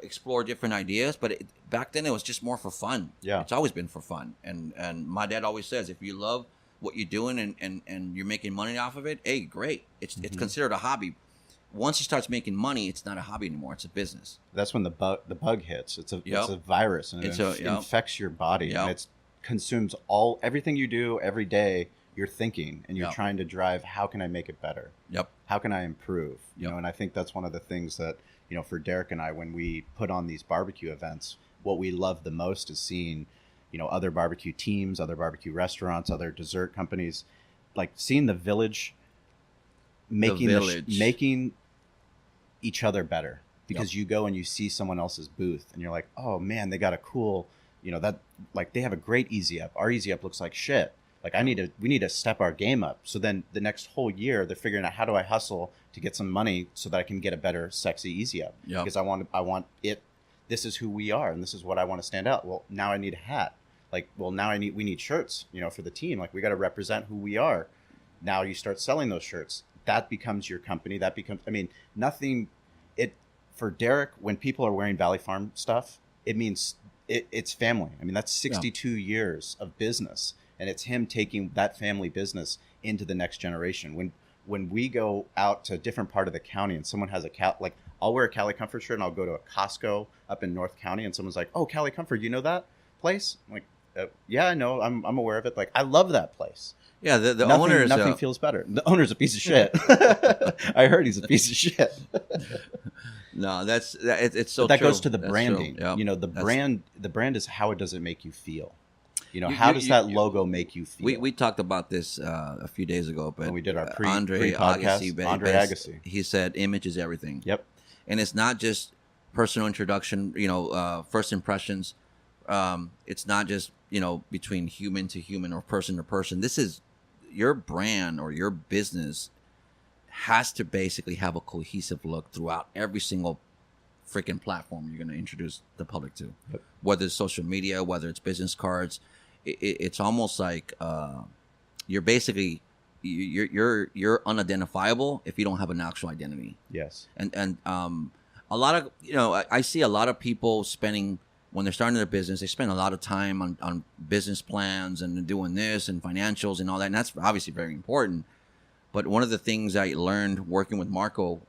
explore different ideas, but back then it was just more for fun. Yeah, it's always been for fun. And my dad always says, if you love what you're doing and you're making money off of it, hey, great. It's considered a hobby. Once it starts making money, it's not a hobby anymore. It's a business. That's when the bug hits. It's a virus, and it infects your body, and it consumes everything you do every day. You're thinking, and you're trying to drive. How can I make it better? Yep. How can I improve? You know, and I think that's one of the things that for Derek and I, when we put on these barbecue events, what we love the most is seeing, other barbecue teams, other barbecue restaurants, other dessert companies, like seeing the village making each other better, because you go and you see someone else's booth and you're like, oh man, they got a cool, that, like, they have a great easy up. Our easy up looks like shit. Like, we need to step our game up. So then the next whole year they're figuring out, how do I hustle to get some money so that I can get a better, sexy easy up? Because I want it. This is who we are, and this is what I want to stand out. Well, now I need a hat. Like, well, now we need shirts, for the team. Like, we got to represent who we are. Now you start selling those shirts. That becomes your company. That becomes, for Derek, when people are wearing Valley Farm stuff, it means it's family. I mean, that's 62 years of business, and it's him taking that family business into the next generation. When we go out to a different part of the county and someone has like, I'll wear a Cali Comfort shirt and I'll go to a Costco up in North County, and someone's like, oh, Cali Comfort, you know that place? I'm like, yeah, I know. I'm aware of it. Like, I love that place. Yeah, the owner is nothing feels better. The owner's a piece of shit. I heard he's a piece of shit. No, it's so. But that true. goes to the branding. The brand is how does it make you feel? How does that logo make you feel? We talked about this a few days ago, but when we did our Andre Agassi, he said image is everything. Yep. And it's not just personal introduction. First impressions. It's not just between human to human or person to person. This is your brand or your business has to basically have a cohesive look throughout every single freaking platform you're going to introduce the public to. Yep. Whether it's social media, whether it's business cards, it's almost like you're basically you're unidentifiable if you don't have an actual identity. Yes. And a lot of I see a lot of people spending when they're starting their business, they spend a lot of time on business plans and doing this and financials and all that. And that's obviously very important. But one of the things I learned working with Marco,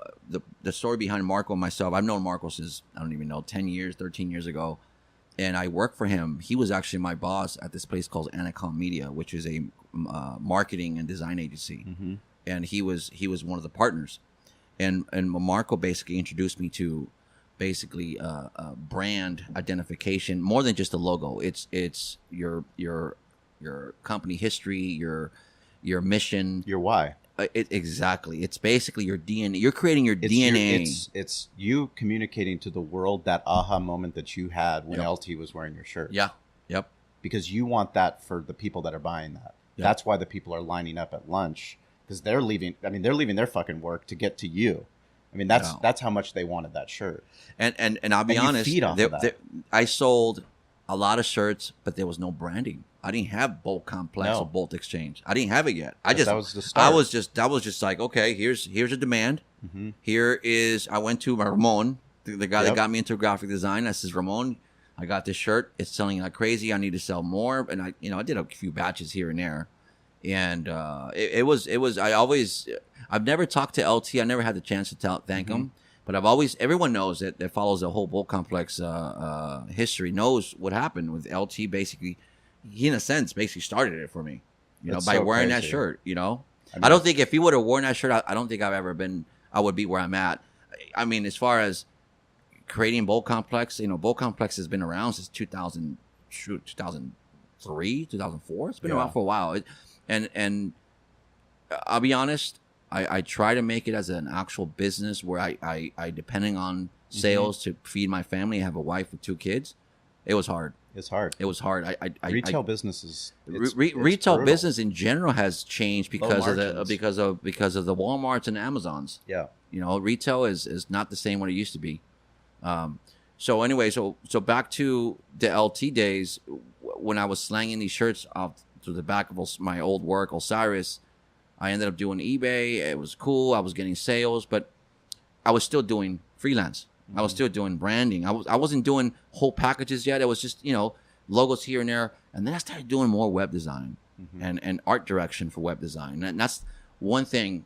the story behind Marco and myself, I've known Marco since, I don't even know, 10 years, 13 years ago. And I worked for him. He was actually my boss at this place called Anacom Media, which is a marketing and design agency. Mm-hmm. And he was one of the partners. And Marco basically introduced me to basically brand identification, more than just a logo. It's your company history, your mission, your why. Exactly. It's basically your DNA. You're creating your DNA. It's you communicating to the world that aha moment that you had when LT was wearing your shirt. Yeah. Yep. Because you want that for the people that are buying that. Yep. That's why the people are lining up at lunch, because they're leaving. I mean, they're leaving their fucking work to get to you. I mean, that's how much they wanted that shirt. And I'll be honest, feed off of that. I sold a lot of shirts, but there was no branding. I didn't have Bolt Complex or Bolt Exchange. I didn't have it yet. That was the start. That was just like, okay, here's a demand. Mm-hmm. Here is, I went to Ramon, the guy that got me into graphic design. I says, Ramon, I got this shirt. It's selling like crazy. I need to sell more. And I did a few batches here and there. And I've never talked to LT. I never had the chance to thank him. But everyone knows that follows the whole Bolt Complex history, knows what happened with LT. Basically, he in a sense basically started it for me, by wearing that shirt. I don't think if he would have worn that shirt, I don't think I would be where I'm at. I mean, as far as creating Bolt Complex, Bolt Complex has been around since 2003, 2004. It's been around for a while. And I'll be honest, I try to make it as an actual business where I depending on sales to feed my family. I have a wife with 2 kids. It was hard. It's hard. It was hard. Retail business is retail brutal. Business in general has changed because of the Walmarts and Amazons. Yeah. Retail is not the same what it used to be. So anyway, so back to the LT days when I was slanging these shirts off to the back of my old work, Osiris. I ended up doing eBay. It was cool. I was getting sales, but I was still doing freelance. I was still doing branding. I wasn't doing whole packages yet. It was just, logos here and there. And then I started doing more web design and art direction for web design. And that's one thing.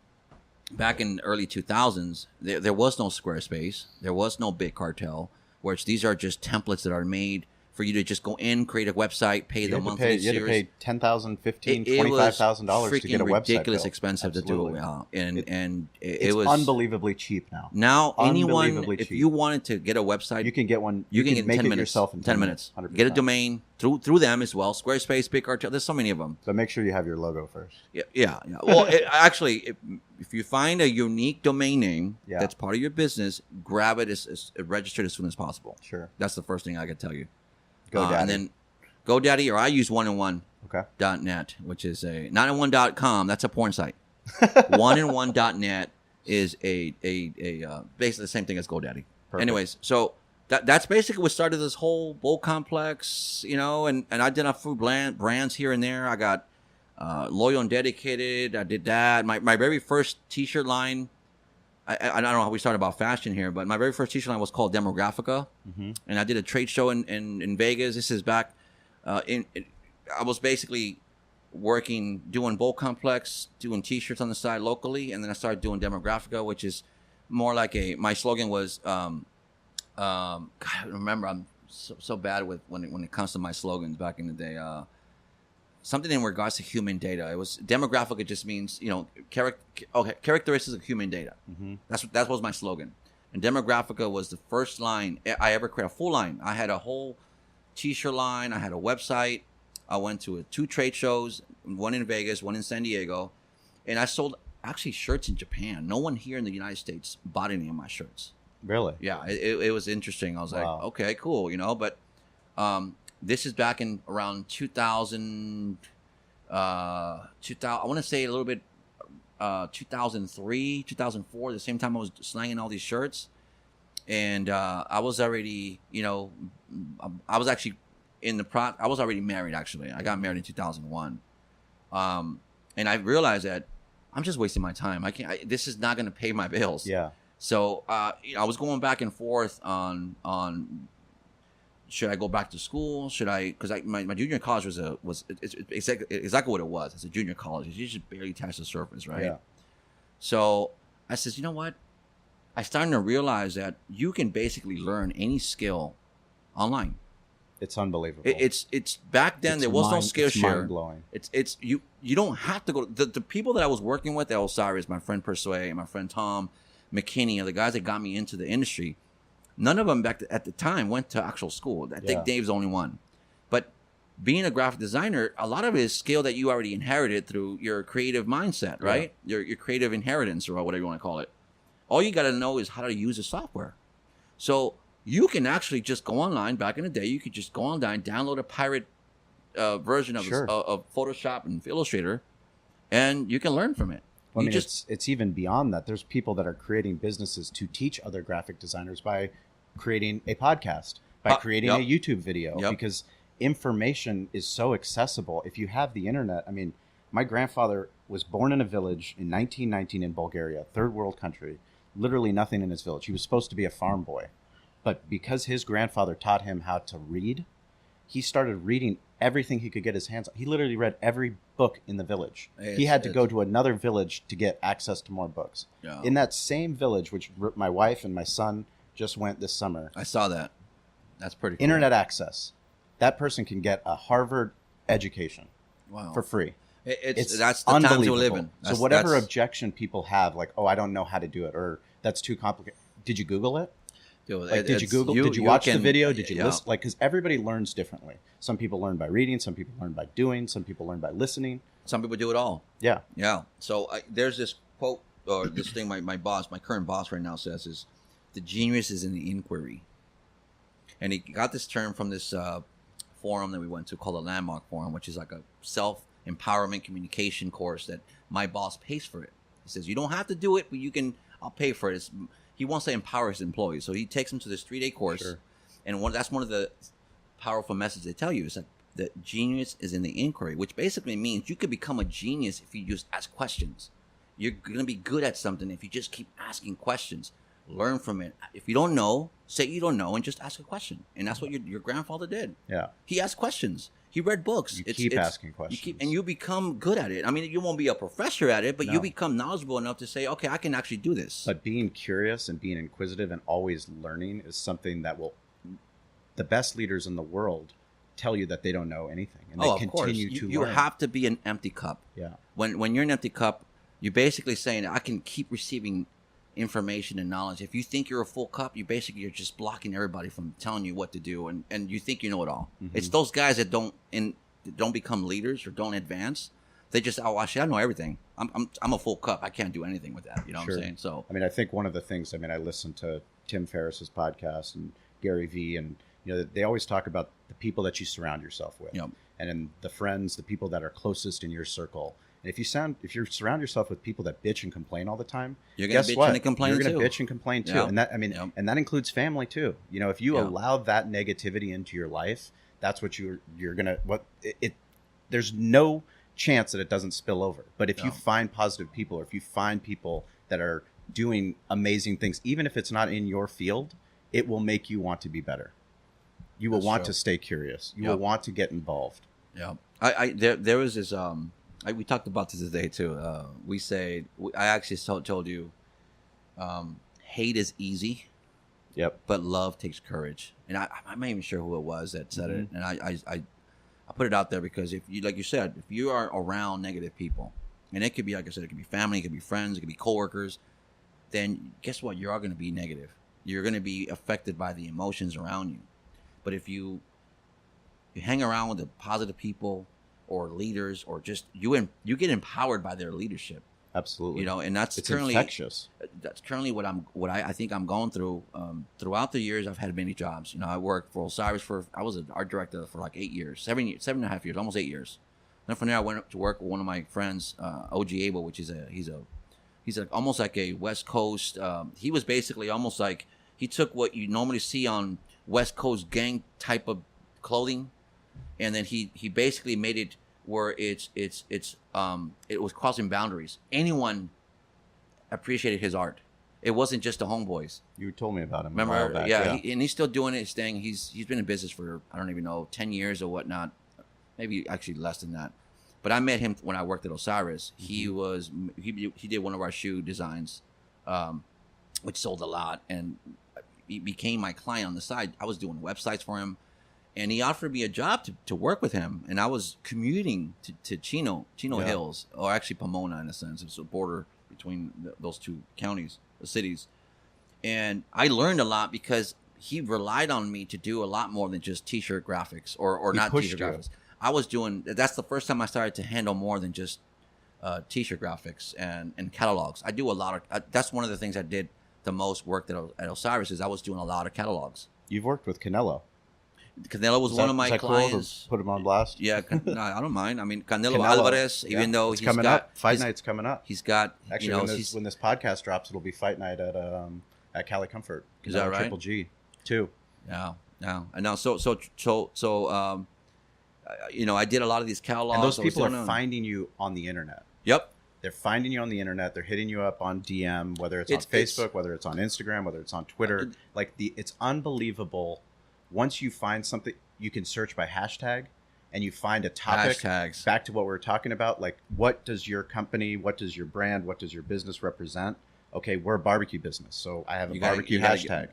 Back in early 2000s, there was no Squarespace. There was no Big Cartel, which these are just templates that are made for you to just go in, create a website, pay the monthly series. You had to pay $10,000, $15,000, $25,000 to get a website. It's ridiculous expensive Absolutely. to do. And it was unbelievably cheap now. Now, anyone, if you wanted to get a website, you can get one. You can get make 10 it minutes, yourself in 10 minutes. 100%. Get a domain through them as well. Squarespace, Big Cartel. There's so many of them. But make sure you have your logo first. Yeah. Well, actually, if you find a unique domain name that's part of your business, grab it, register it as soon as possible. Sure. That's the first thing I could tell you. GoDaddy. And then GoDaddy, or I use one-in-one. Okay. .net, which is not in one.com. That's a porn site. One-in-one.net is a basically the same thing as GoDaddy. Perfect. Anyways, so that's basically what started this whole Bolt Complex, and I did a few brands here and there. I got Loyal and Dedicated. I did that. My very first T-shirt line. I don't know how we started about fashion here, but my very first T-shirt line was called Demographica, and I did a trade show in Vegas. This is back I was basically doing Bolt Complex, doing T-shirts on the side locally, and then I started doing Demographica, which is more like my slogan was, God, I remember I'm so bad with when it comes to my slogans back in the day. Something in regards to human data. It was Demographica. It just means characteristics of human data. That was my slogan. And Demographica was the first line I ever created, a full line. I had a whole T-shirt line. I had a website. I went to 2 trade shows, one in Vegas, one in San Diego, and I sold actually shirts in Japan. No one here in the United States bought any of my shirts. Really? Yeah, it was interesting. I was like, okay, cool, but. This is back in around 2000, I want to say a little bit 2003, 2004, the same time I was slanging all these shirts. And I was already, I was actually I was already married, actually. I got married in 2001. And I realized that I'm just wasting my time. This is not going to pay my bills. Yeah. So I was going back and forth on should I go back to school? Should I? Because my junior college was exactly what it was. It's a junior college. You just barely touch the surface, right? Yeah. So I says, you know what? I started to realize that you can basically learn any skill online. It's unbelievable. It's back then there was no Skillshare. Mind blowing. It's you don't have to go. The people that I was working with at Osiris, my friend Persue, my friend Tom McKinney, are the guys that got me into the industry. None of them at the time went to actual school. I think Dave's the only one. But being a graphic designer, a lot of it is skill that you already inherited through your creative mindset, right? Yeah. Your creative inheritance, or whatever you want to call it. All you got to know is how to use the software. So you can actually just go online. Back in the day, you could just go online, download a pirate version of Photoshop and Illustrator, and you can learn from it. Well, I mean, it's even beyond that. There's people that are creating businesses to teach other graphic designers by creating a podcast, by creating a YouTube video, because information is so accessible. If you have the internet, I mean, my grandfather was born in a village in 1919 in Bulgaria, third world country, literally nothing in his village. He was supposed to be a farm boy. But because his grandfather taught him how to read, he started reading everything he could get his hands on. He literally read every book in the village. He had to go to another village to get access to more books. Yeah. In that same village, which my wife and my son just went this summer. I saw that. That's pretty cool. Internet access. That person can get a Harvard education for free. That's the times we're living. So whatever objection people have, like, oh, I don't know how to do it, or that's too complicated. Did you Google it? Did you Google? Did you watch the video? Did you listen? Like, because everybody learns differently. Some people learn by reading. Some people learn by doing. Some people learn by listening. Some people do it all. Yeah. Yeah. So there's this quote, or this thing my current boss right now says is, the genius is in the inquiry. And he got this term from this forum that we went to called the Landmark Forum, which is like a self-empowerment communication course that my boss pays for it. He says, you don't have to do it, but I'll pay for it. He wants to empower his employees. So he takes them to this 3-day course. Sure. And that's one of the powerful messages they tell you is that genius is in the inquiry, which basically means you could become a genius if you just ask questions. You're going to be good at something if you just keep asking questions. Learn from it. If you don't know, say you don't know and just ask a question. And that's what your grandfather did. Yeah. He asked questions. He read books. You keep asking questions. And you become good at it. I mean, you won't be a professor at it, but you become knowledgeable enough to say, okay, I can actually do this. But being curious and being inquisitive and always learning is something that the best leaders in the world tell you that they don't know anything. And they continue to learn. You have to be an empty cup. Yeah. When you're an empty cup, you're basically saying, I can keep receiving information and knowledge. If you think you're a full cup, you're just blocking everybody from telling you what to do, and you think you know it all. Mm-hmm. It's those guys that don't become leaders or don't advance. They just, actually, I know everything. I'm a full cup. I can't do anything with that. You know what I'm saying? So I mean, I think one of the things, I listened to Tim Ferriss's podcast and Gary Vee, and they always talk about the people that you surround yourself with, and then the friends, the people that are closest in your circle. And if you surround yourself with people that bitch and complain all the time, you're going to bitch and complain too. You're going to bitch and complain too. And that, and that includes family too. If you allow that negativity into your life, that's what you're going to, there's no chance that it doesn't spill over. But if you find positive people, or if you find people that are doing amazing things, even if it's not in your field, it will make you want to be better. You will want to stay curious. You will want to get involved. Yeah. There was this, we talked about this today too. I actually told you, hate is easy. Yep. But love takes courage. And I'm not even sure who it was that said it. And I put it out there because if you, like you said, if you are around negative people, and it could be, like I said, it could be family, it could be friends, it could be coworkers, then guess what? You're all going to be negative. You're going to be affected by the emotions around you. But if you hang around with the positive people, or leaders, or just you get empowered by their leadership. Absolutely. And it's currently infectious. That's currently what I think I'm going through. Throughout the years, I've had many jobs. I worked for Osiris I was an art director for like 8 years, 7.5 years, almost 8 years. Then from there, I went to work with one of my friends, OG Abel, which is he's almost like a West Coast. He was basically almost like, he took what you normally see on West Coast gang type of clothing, and then he basically made it where it was crossing boundaries. Anyone appreciated his art. It wasn't just the homeboys. You told me about him. Remember? A while back. Yeah. And he's still doing it. Staying. He's been in business for, I don't even know, 10 years or whatnot. Maybe actually less than that. But I met him when I worked at Osiris. He did one of our shoe designs, which sold a lot, and he became my client on the side. I was doing websites for him, and he offered me a job to work with him. And I was commuting to Chino Hills, or actually Pomona in a sense. It's a border between those two counties, the cities. And I learned a lot because he relied on me to do a lot more than just T-shirt graphics or not T-shirt graphics. I was doing, that's the first time I started to handle more than just T-shirt graphics and catalogs. I do a lot of, that's one of the things I did the most work at Osiris is I was doing a lot of catalogs. You've worked with Canelo. Canelo was one of my clients. Cool to put him on blast? Yeah, no, I don't mind. I mean, Canelo Alvarez, even though he's coming up. Fight night's coming up. He's got, actually, when this podcast drops, it'll be fight night at Cali Comfort. Is that right? Triple G, too. Yeah. I know. So, I did a lot of these catalogs. And those people are finding you on the internet. Yep. They're finding you on the internet. They're hitting you up on DM, whether it's on Facebook, whether it's on Instagram, whether it's on Twitter. It's unbelievable. Once you find something, you can search by hashtag, and you find a topic. Hashtags. Back to what we were talking about, like what does your company, what does your brand, what does your business represent? Okay, we're a barbecue business, so I have a barbecue hashtag.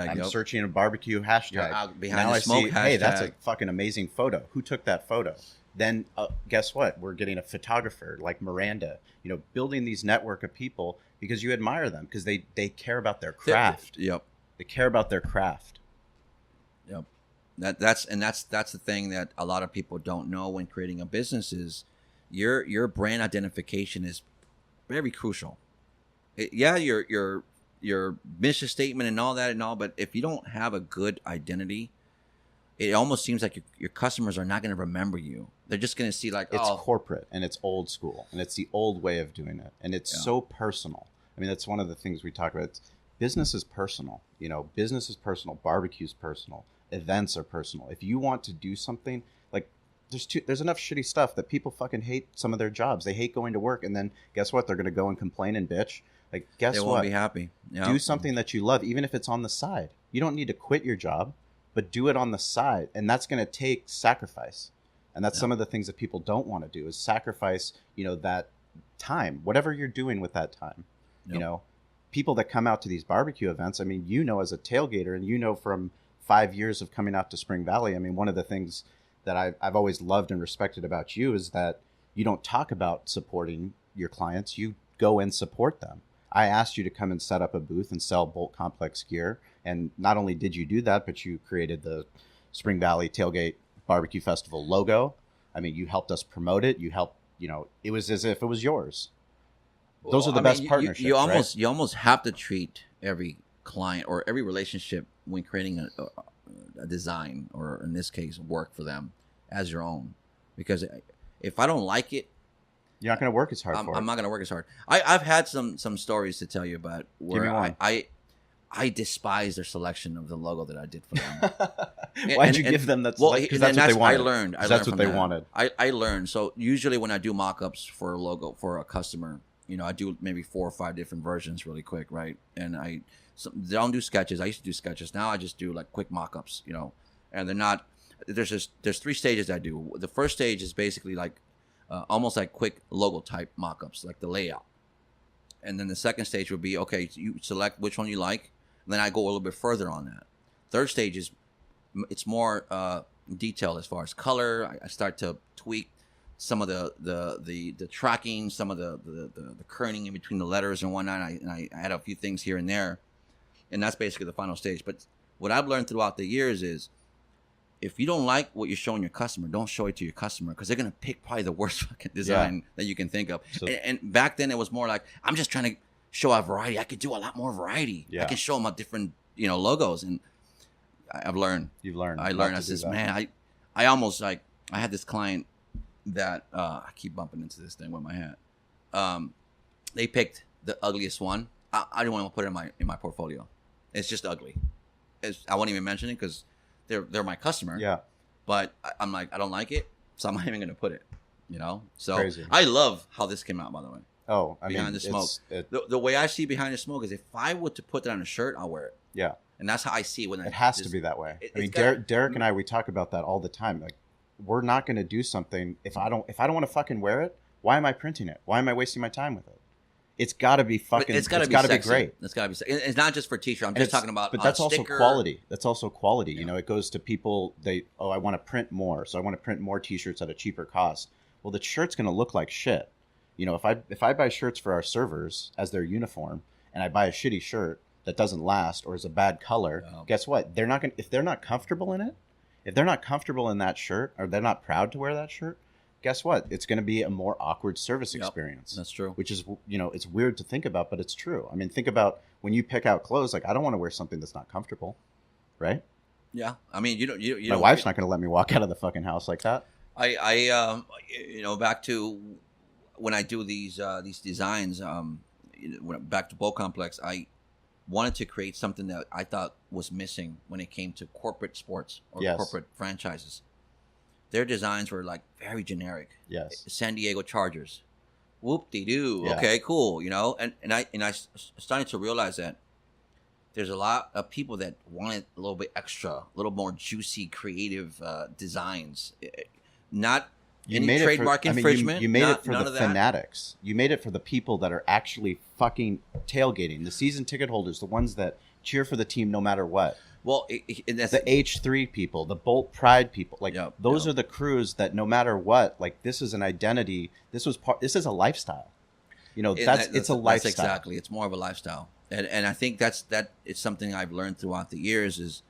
I'm searching a barbecue hashtag. Behind the smoke hashtag. Hey, that's a fucking amazing photo. Who took that photo? Then guess what? We're getting a photographer like Miranda. Building these network of people because you admire them because they care about their craft. Yep. They care about their craft. Yep. That's the thing that a lot of people don't know when creating a business is your brand identification is very crucial. Your mission statement and all that but if you don't have a good identity, it almost seems like your customers are not going to remember you. They're just going to see like, it's corporate and it's old school and it's the old way of doing it. And it's so personal. I mean, that's one of the things we talk about. Business is personal. Business is personal. Barbecue's personal. Events are personal. If you want to do something, like there's enough shitty stuff that people fucking hate some of their jobs. They hate going to work. And then guess what? They're going to go and complain and bitch. Like, guess what? They won't be happy. Yep. Do something that you love, even if it's on the side. You don't need to quit your job, but do it on the side. And that's going to take sacrifice. And that's some of the things that people don't want to do is sacrifice, that time, whatever you're doing with that time. Yep. People that come out to these barbecue events, I mean, as a tailgater and from 5 years of coming out to Spring Valley, I mean, one of the things that I've always loved and respected about you is that you don't talk about supporting your clients. You go and support them. I asked you to come and set up a booth and sell Bolt Complex gear. And not only did you do that, but you created the Spring Valley Tailgate Barbecue Festival logo. I mean, you helped us promote it. You helped, it was as if it was yours. Those are the best partnerships. You almost have to treat every client or every relationship when creating a design, or in this case, work for them, as your own. Because if I don't like it, you're not going to work as hard for it. I'm not going to work as hard. I've had some stories to tell you about where I despise their selection of the logo that I did for them. Why'd you give them that selection? Because that's what they wanted. I learned that's what they wanted. I learned. So usually when I do mock-ups for a logo for a customer, I do maybe 4 or 5 different versions really quick, right? And I don't do sketches. I used to do sketches. Now I just do like quick mock-ups, and they're not. There's 3 stages I do. The first stage is basically like almost like quick Logotype mock-ups, like the layout. And then the second stage would be, okay, you select which one you like. And then I go a little bit further on that. Third stage is, it's more detailed as far as color. I start to tweak some of the tracking, some of the kerning in between the letters and whatnot. And I add a few things here and there. And that's basically the final stage. But what I've learned throughout the years is, if you don't like what you're showing your customer, don't show it to your customer, because they're going to pick probably the worst fucking design that you can think of. So, and back then it was more like, I'm just trying to show a variety. I could do a lot more variety. I can show them a different, logos. And I've learned. You've learned. I learned. I said, man, I almost like, I had this client that, I keep bumping into this thing with my hat. They picked the ugliest one. I didn't want to put it in my portfolio. It's just ugly. I won't even mention it because they're my customer. Yeah. But I'm like, I don't like it, so I'm not even going to put it, So crazy. I love how this came out, by the way. Oh, I behind mean, the smoke. The way I see behind the smoke is if I were to put that on a shirt, I'll wear it. Yeah. And that's how I see it when it has to be that way. I mean, Derek and I, we talk about that all the time. Like, we're not going to do something if I don't want to fucking wear it. Why am I printing it? Why am I wasting my time with it? It's got to be fucking. It's got to be great. It's got to be. It's not just for t-shirt. I'm just talking about. But that's also sticker. quality. That's also quality. Yeah. You know, it goes to people. I want to print more, so I want to print more t-shirts at a cheaper cost. Well, the shirt's going to look like shit. You know, if I buy shirts for our servers as their uniform, and I buy a shitty shirt that doesn't last or is a bad color, guess what? They're not going. If they're not comfortable in it, if they're not comfortable in that shirt, or they're not proud to wear that shirt, guess what? It's going to be a more awkward service experience. That's true. Which is, you know, it's weird to think about, but it's true. I mean, think about when you pick out clothes. Like, I don't want to wear something that's not comfortable, right? Yeah, I mean, My wife's not going to let me walk out of the fucking house like that. Back to when I do these designs, back to Bow Complex, I wanted to create something that I thought was missing when it came to corporate sports or corporate franchises. Their designs were like very generic. Yes. San Diego Chargers. Whoop-de-doo. Yeah. Okay, cool. You know, and I started to realize that there's a lot of people that wanted a little bit extra, a little more juicy, creative designs. Not any trademark infringement. You made it for the fanatics. You made it for the people that are actually fucking tailgating. The season ticket holders, the ones that cheer for the team no matter what. Well, that's the H3 people, the Bolt Pride people, like those are the crews that no matter what, like this is an identity. This is a lifestyle. You know, it's a lifestyle. Exactly. It's more of a lifestyle. And I think it's something I've learned throughout the years is,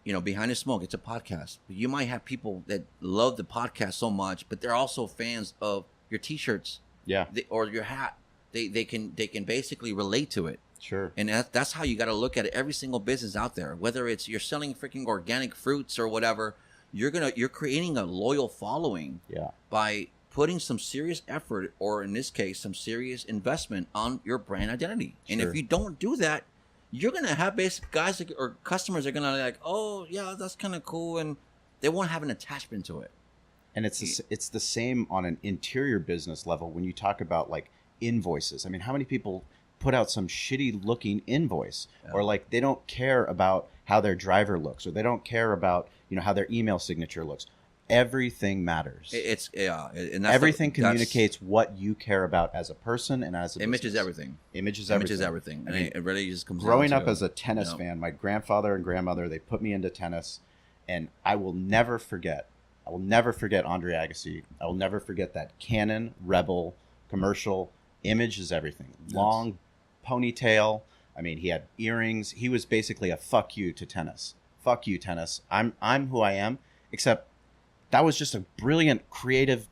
you know, Behind the Smoke, it's a podcast. But you might have people that love the podcast so much, but they're also fans of your t-shirts. Yeah. Or your hat. They can basically relate to it. Sure. And that's how you got to look at it. Every single business out there, whether it's you're selling freaking organic fruits or whatever, you're creating a loyal following by putting some serious effort, or in this case, some serious investment on your brand identity. And if you don't do that, you're going to have basic guys or customers are going to like, oh, yeah, that's kind of cool. And they won't have an attachment to it. And it's the same on an interior business level when you talk about like invoices. I mean, how many people put out some shitty looking invoice or like they don't care about how their driver looks or they don't care about, you know, how their email signature looks. Everything matters. And everything communicates what you care about as a person and as a image business. Is everything. Image is everything. I mean, it really just comes growing down up to, as a tennis fan, my grandfather and grandmother, they put me into tennis, and I will never forget Andre Agassi. I will never forget that Canon Rebel commercial. Image is everything. Long ponytail. I mean, he had earrings. He was basically a fuck you to tennis. Fuck you, tennis. I'm who I am. Except that was just a brilliant creative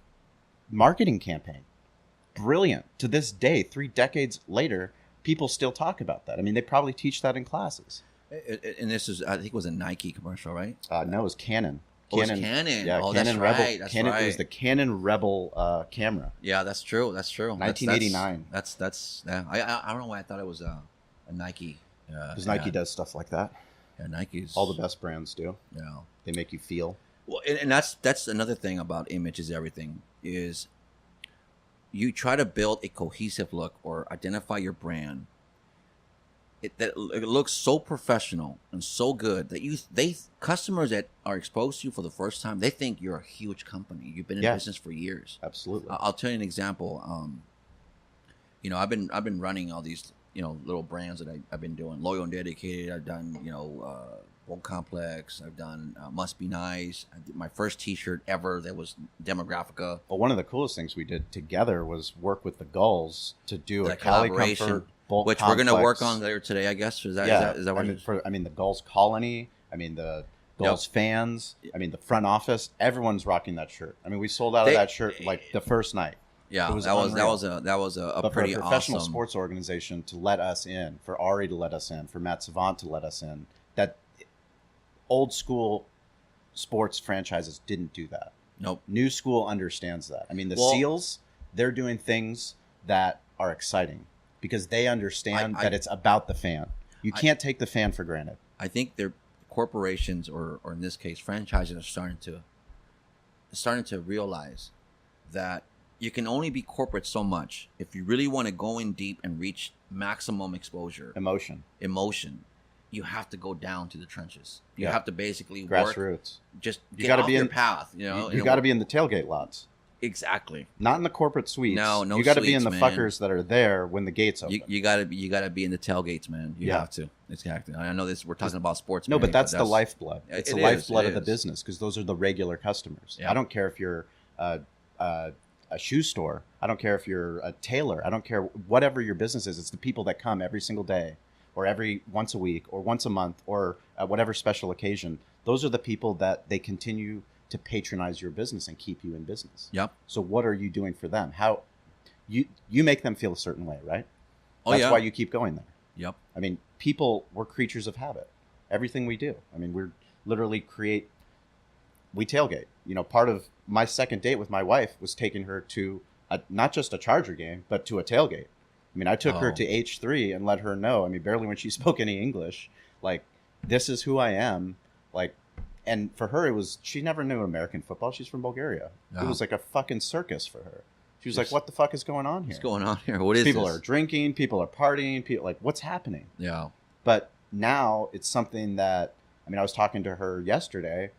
marketing campaign. Brilliant. To this day, 3 decades later, people still talk about that. I mean, they probably teach that in classes. And this is, I think it was a Nike commercial, right? No, it was Canon. Oh, it was Canon. Yeah, oh, Canon that's Rebel. right. That's Canon, right. It was the Canon Rebel camera. Yeah, that's true. 1989. That's. I don't know why I thought it was a Nike. Because Nike does stuff like that. Yeah, Nike's. All the best brands do. Yeah. They make you feel. Well, and that's another thing about image is everything is you try to build a cohesive look or identify your brand. It looks so professional and so good that customers that are exposed to you for the first time, they think you're a huge company. You've been in business for years. Absolutely. I'll tell you an example. You know, I've been running all these, you know, little brands that I've been doing. Loyal and Dedicated. I've done, you know, Bow Complex. I've done Must Be Nice. I did my first T-shirt ever that was Demographica. Well, one of the coolest things we did together was work with the Gulls to do a collaboration. Comfort Which complex. We're going to work on later today, I guess. Is that what I mean, the Gulls Colony. I mean, the Gulls fans. I mean, the front office. Everyone's rocking that shirt. I mean, we sold out of that shirt like the first night. Yeah, it was that was a pretty for a professional awesome sports organization to let us in, for Ari to let us in, for Matt Savant to let us in. That old school sports franchises didn't do that. Nope. New school understands that. I mean, the Seals, they're doing things that are exciting. Because they understand that it's about the fan. You can't take the fan for granted. I think their corporations, or in this case, franchises, are starting to realize that you can only be corporate so much. If you really want to go in deep and reach maximum exposure, emotion, you have to go down to the trenches. You have to basically grassroots. Just get off your path. You got to be in the tailgate lots. Exactly. Not in the corporate suites. No. You got to be in the fuckers that are there when the gates open. You got to be in the tailgates, man. You have to. Exactly. I know this. We're talking about sports. No, but that's the lifeblood. It's the lifeblood of the business because those are the regular customers. Yeah. I don't care if you're a shoe store. I don't care if you're a tailor. I don't care whatever your business is. It's the people that come every single day, or every once a week, or once a month, or at whatever special occasion. Those are the people that they continue to patronize your business and keep you in business. Yep. So what are you doing for them? How you make them feel a certain way, right? Oh, That's why you keep going there. Yep. I mean, we're creatures of habit. Everything we do. I mean, we're literally we tailgate. Part of my second date with my wife was taking her to not just a Charger game, but to a tailgate. I mean, I took her to H3 and let her know. I mean, barely when she spoke any English, like, this is who I am. Like, and for her, she never knew American football. She's from Bulgaria. No. It was like a fucking circus for her. She was like, what the fuck is going on here? What's going on here? What is people this? Are drinking. People are partying. What's happening? Yeah. But now it's something that, I was talking to her yesterday.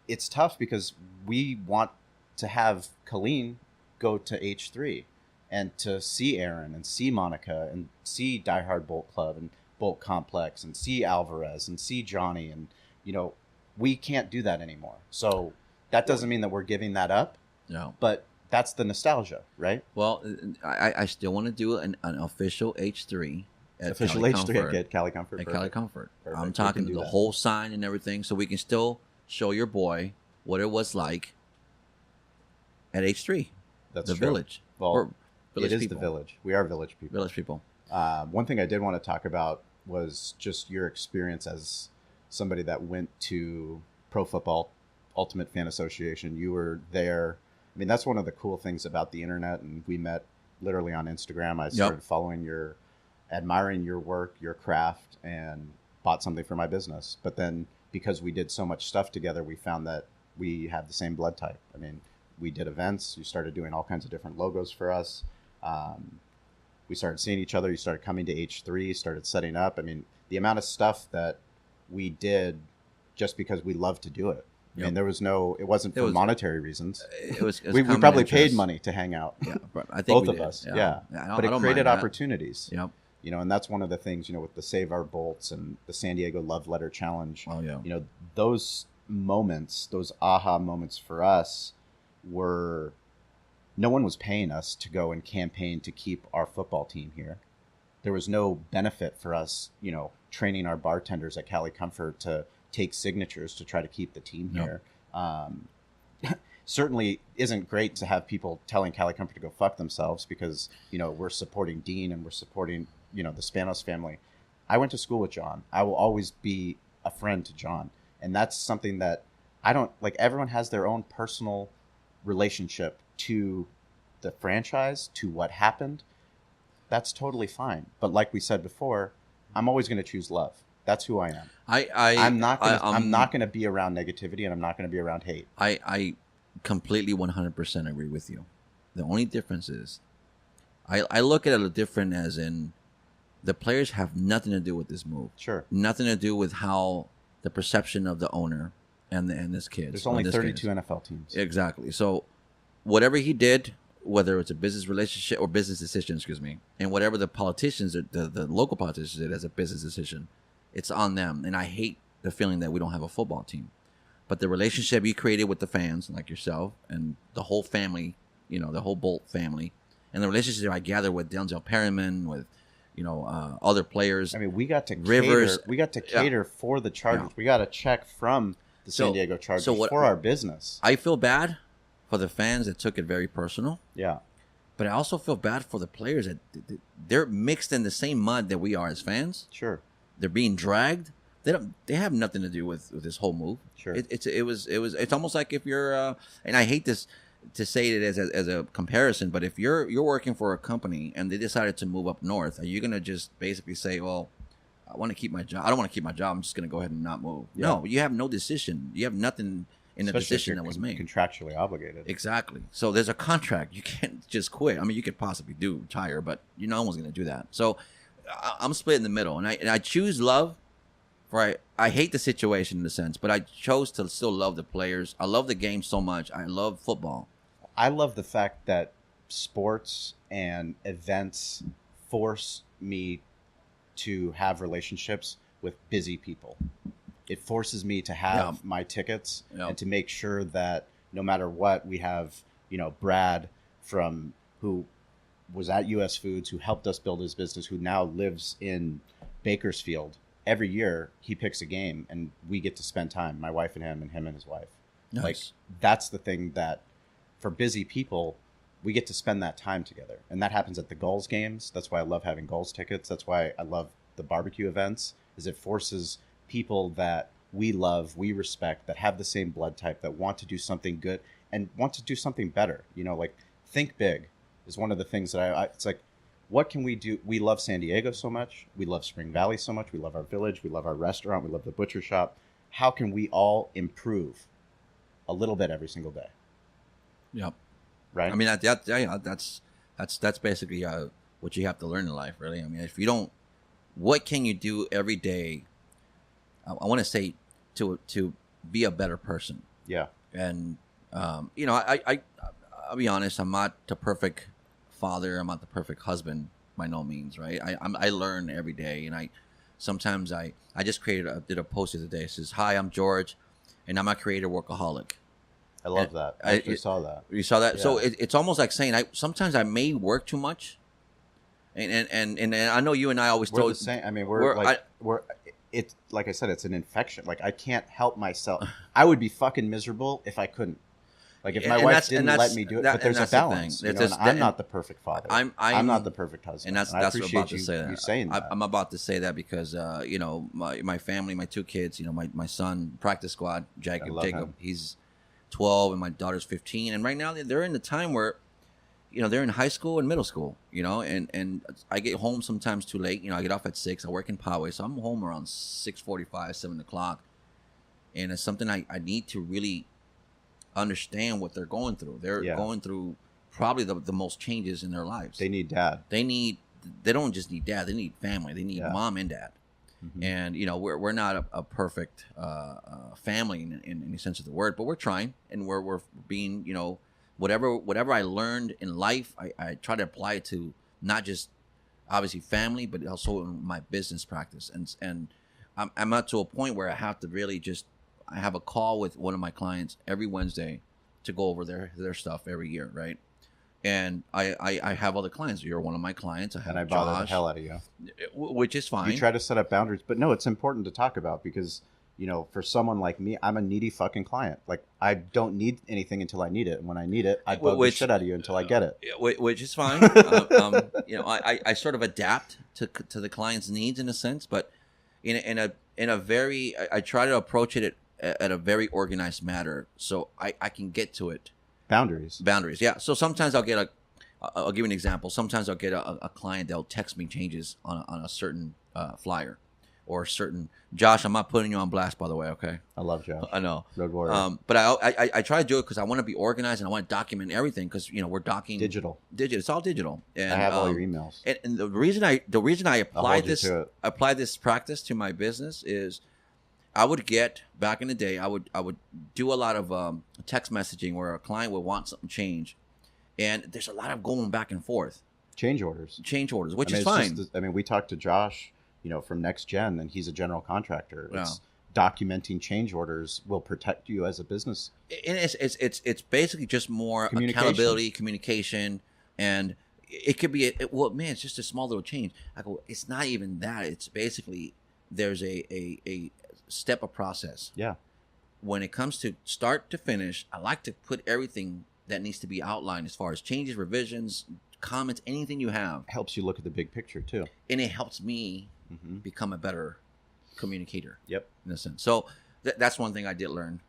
It's tough because we want to have Colleen go to H3 and to see Aaron and see Monica and see Die Hard Bolt Club and Bolt Complex and see Alvarez and see Johnny, and we can't do that anymore. So that doesn't mean that we're giving that up. No, but that's the nostalgia, right? Well, I still want to do an official H3 at official Cali H3 Comfort, at Cali Comfort. At Cali Comfort. Perfect. I'm talking the whole sign and everything, so we can still show your boy what it was like at H3. That's the true. Village. Well, village it is people. the village. We are village people. Village people. One thing I did want to talk about was just your experience as somebody that went to Pro Football Ultimate Fan Association. You were there. I mean, that's one of the cool things about the internet, and we met literally on Instagram. I started following admiring your work, your craft, and bought something for my business. But then because we did so much stuff together, we found that we had the same blood type. I mean, we did events. You started doing all kinds of different logos for us. We started seeing each other. You started coming to H3, started setting up. I mean, the amount of stuff that we did just because we loved to do it. I mean, it wasn't for monetary reasons. We probably paid money to hang out. Yeah, I think both of us. Yeah. But it created opportunities. Yep. And that's one of the things, with the Save Our Bolts and the San Diego Love Letter Challenge. Oh, yeah. Those moments, those aha moments for us were, no one was paying us to go and campaign to keep our football team here. There was no benefit for us, training our bartenders at Cali Comfort to take signatures to try to keep the team here. Certainly isn't great to have people telling Cali Comfort to go fuck themselves because, we're supporting Dean and we're supporting, the Spanos family. I went to school with John. I will always be a friend to John. And that's something that everyone has their own personal relationship to the franchise, to what happened. That's totally fine. But like we said before, I'm always going to choose love. That's who I am. I'm not going to be around negativity, and I'm not going to be around hate. I completely 100% agree with you. The only difference is I look at it different, as in the players have nothing to do with this move. Sure. Nothing to do with how the perception of the owner and this kid. There's only 32 NFL teams. Exactly. So whatever he did, whether it's a business relationship or business decision, and whatever the politicians, the local politicians did as a business decision, it's on them. And I hate the feeling that we don't have a football team. But the relationship you created with the fans, like yourself, and the whole family, the whole Bolt family, and the relationship I gathered with Denzel Perryman, with other players. I mean, we got to Rivers. We got to cater for the Chargers. Yeah. We got a check from the San Diego Chargers for our business. I feel bad for the fans that took it very personal. Yeah. But I also feel bad for the players that they're mixed in the same mud that we are as fans. Sure. They're being dragged. They have nothing to do with this whole move. Sure. It's almost like if you're and I hate this to say it as a comparison, but if you're working for a company and they decided to move up north, are you gonna just basically say, well, I want to keep my job. I don't want to keep my job. I'm just gonna go ahead and not move. Yeah. No, you have no decision. You have nothing in the Especially if decision you're that was made. contractually obligated. Exactly. So there's a contract. You can't just quit. I mean, you could possibly retire, but no one's going to do that. So I'm split in the middle, and I choose love. I hate the situation in a sense, but I chose to still love the players. I love the game so much. I love football. I love the fact that sports and events force me to have relationships with busy people. It forces me to have my tickets and to make sure that no matter what, we have, Brad from who was at US Foods, who helped us build his business, who now lives in Bakersfield. Every year he picks a game and we get to spend time, my wife and him and his wife. Nice. Like, that's the thing that for busy people, we get to spend that time together. And that happens at the Gulls games. That's why I love having Gulls tickets. That's why I love the barbecue events, is it forces people that we love, we respect, that have the same blood type, that want to do something good and want to do something better. Like, think big is one of the things that it's like, what can we do? We love San Diego so much. We love Spring Valley so much. We love our village. We love our restaurant. We love the butcher shop. How can we all improve a little bit every single day? Yep. Right. I mean, that's basically what you have to learn in life, really. I mean, if you don't, what can you do every day? I want to say to be a better person. Yeah. And I'll be honest. I'm not the perfect father. I'm not the perfect husband by no means, right? I learn every day, and sometimes I just did a post the other day. It says, "Hi, I'm George, and I'm a creator workaholic." I love that. I actually saw that. You saw that? Yeah. So it's almost like saying sometimes I may work too much, and I know you and I always we're the same. I mean, we're it's like I said, it's an infection. Like, I can't help myself. I would be fucking miserable if I couldn't. Like, if my wife didn't let me do it, but there's a balance. I'm not the perfect father. I'm not the perfect husband. And that's what I'm about to say. You saying that. I'm about to say that because my family, my two kids, my son, practice squad, Jacob, he's 12 and my daughter's 15, and right now they're in the time where they're in high school and middle school, and I get home sometimes too late. I get off at 6. I work in Poway, so I'm home around 6:45, 7 o'clock, and it's something I need to really understand what they're going through. They're going through probably the most changes in their lives. They need dad. They don't just need dad. They need family. They need mom and dad. Mm-hmm. And we're not a perfect family in any sense of the word, but we're trying, and we're being whatever I learned in life, I try to apply it to not just obviously family, but also in my business practice. And I'm up to a point where I have to really I have a call with one of my clients every Wednesday to go over their stuff every year, right? And I have other clients. You're one of my clients. I bother the hell out of you, which is fine. You try to set up boundaries, but no, it's important to talk about because for someone like me, I'm a needy fucking client. Like, I don't need anything until I need it, and when I need it, I bug the shit out of you until I get it. Which is fine. I sort of adapt to the client's needs in a sense, but in a very I try to approach it at a very organized manner, so I can get to it. Boundaries, yeah. So sometimes I'll give you an example. Sometimes I'll get a client that'll text me changes on a certain flyer or a certain. Josh, I'm not putting you on blast, by the way. Okay. I love Josh. I know. Road warrior. But I try to do it because I want to be organized and I want to document everything because we're docking digital. It's all digital. And I have all your emails. And the reason I apply this practice to my business is. I would get back in the day. I would do a lot of text messaging where a client would want something changed, and there's a lot of going back and forth. Change orders, which is fine. We talked to Josh, from Next Gen, and he's a general contractor. Yeah. Documenting change orders will protect you as a business. And it's basically just more accountability, communication, and it could be it's just a small little change. I go, it's not even that. It's basically there's a step of process. Yeah. When it comes to start to finish, I like to put everything that needs to be outlined as far as changes, revisions, comments, anything you have. Helps you look at the big picture too. And it helps me become a better communicator. Yep. In a sense. So that's one thing I did learn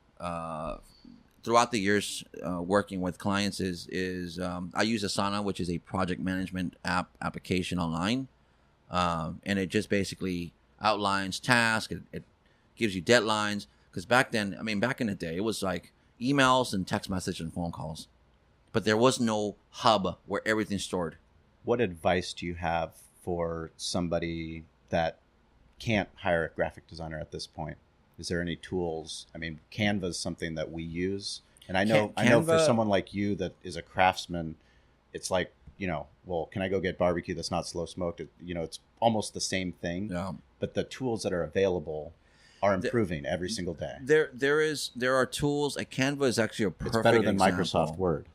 throughout the years working with clients is I use Asana, which is a project management application online. And it just basically outlines tasks. It gives you deadlines, because back in the day, it was like emails and text message and phone calls. But there was no hub where everything's stored. What advice do you have for somebody that can't hire a graphic designer at this point? Is there any tools? I mean, Canva is something that we use. And I know for someone like you that is a craftsman, it's like, well, can I go get barbecue that's not slow smoked? It's almost the same thing. Yeah. But the tools that are available are improving every single day. There are tools. Canva is actually a perfect It's better than example. Microsoft Word.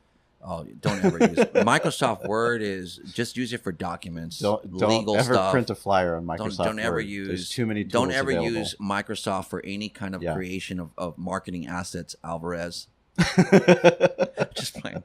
Oh, don't ever use it. Microsoft Word is just use it for documents, legal don't ever stuff. print a flyer on Microsoft Don't ever Word. use. There's too many tools Don't ever available. use Microsoft for any kind of creation of marketing assets. Alvarez. Just playing.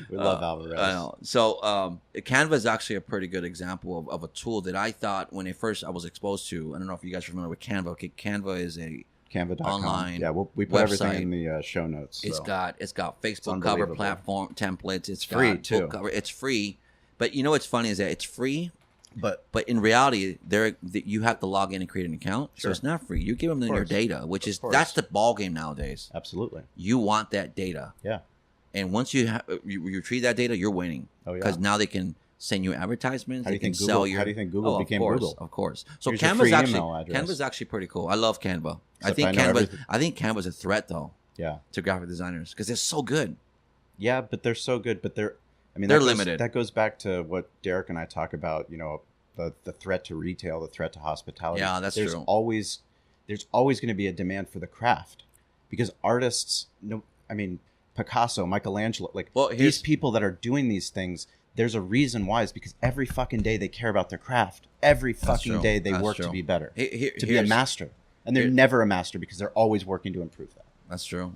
We love Alvarez. I know. So Canva is actually a pretty good example of a tool that I thought when I was exposed to. I don't know if you guys are familiar with Canva. Okay, Canva is a Canva.com. online. Yeah, we put website. everything in the show notes. So. It's got Facebook cover platform templates. It's free got too. book cover. It's free, but what's funny is that it's free, but in reality, you have to log in and create an account. Sure. So it's not free. You give them your data, that's the ball game nowadays. Absolutely. You want that data. Yeah. And once you retrieve that data, you're winning. Oh yeah. Because now they can send you advertisements. How do you think Google became Google? Of course. So Here's your free email address. Canva's actually pretty cool. I love Canva. I think Canva's a threat though. Yeah. To graphic designers because they're so good. Yeah, but they're so good, but they're limited. That goes back to what Derek and I talk about. The threat to retail, the threat to hospitality. Yeah, that's true. There's always going to be a demand for the craft because artists. Picasso, Michelangelo, these people that are doing these things, there's a reason why. It's because every fucking day they care about their craft. Every fucking day they work to be better, to be a master. And they're never a master because they're always working to improve that. That's true.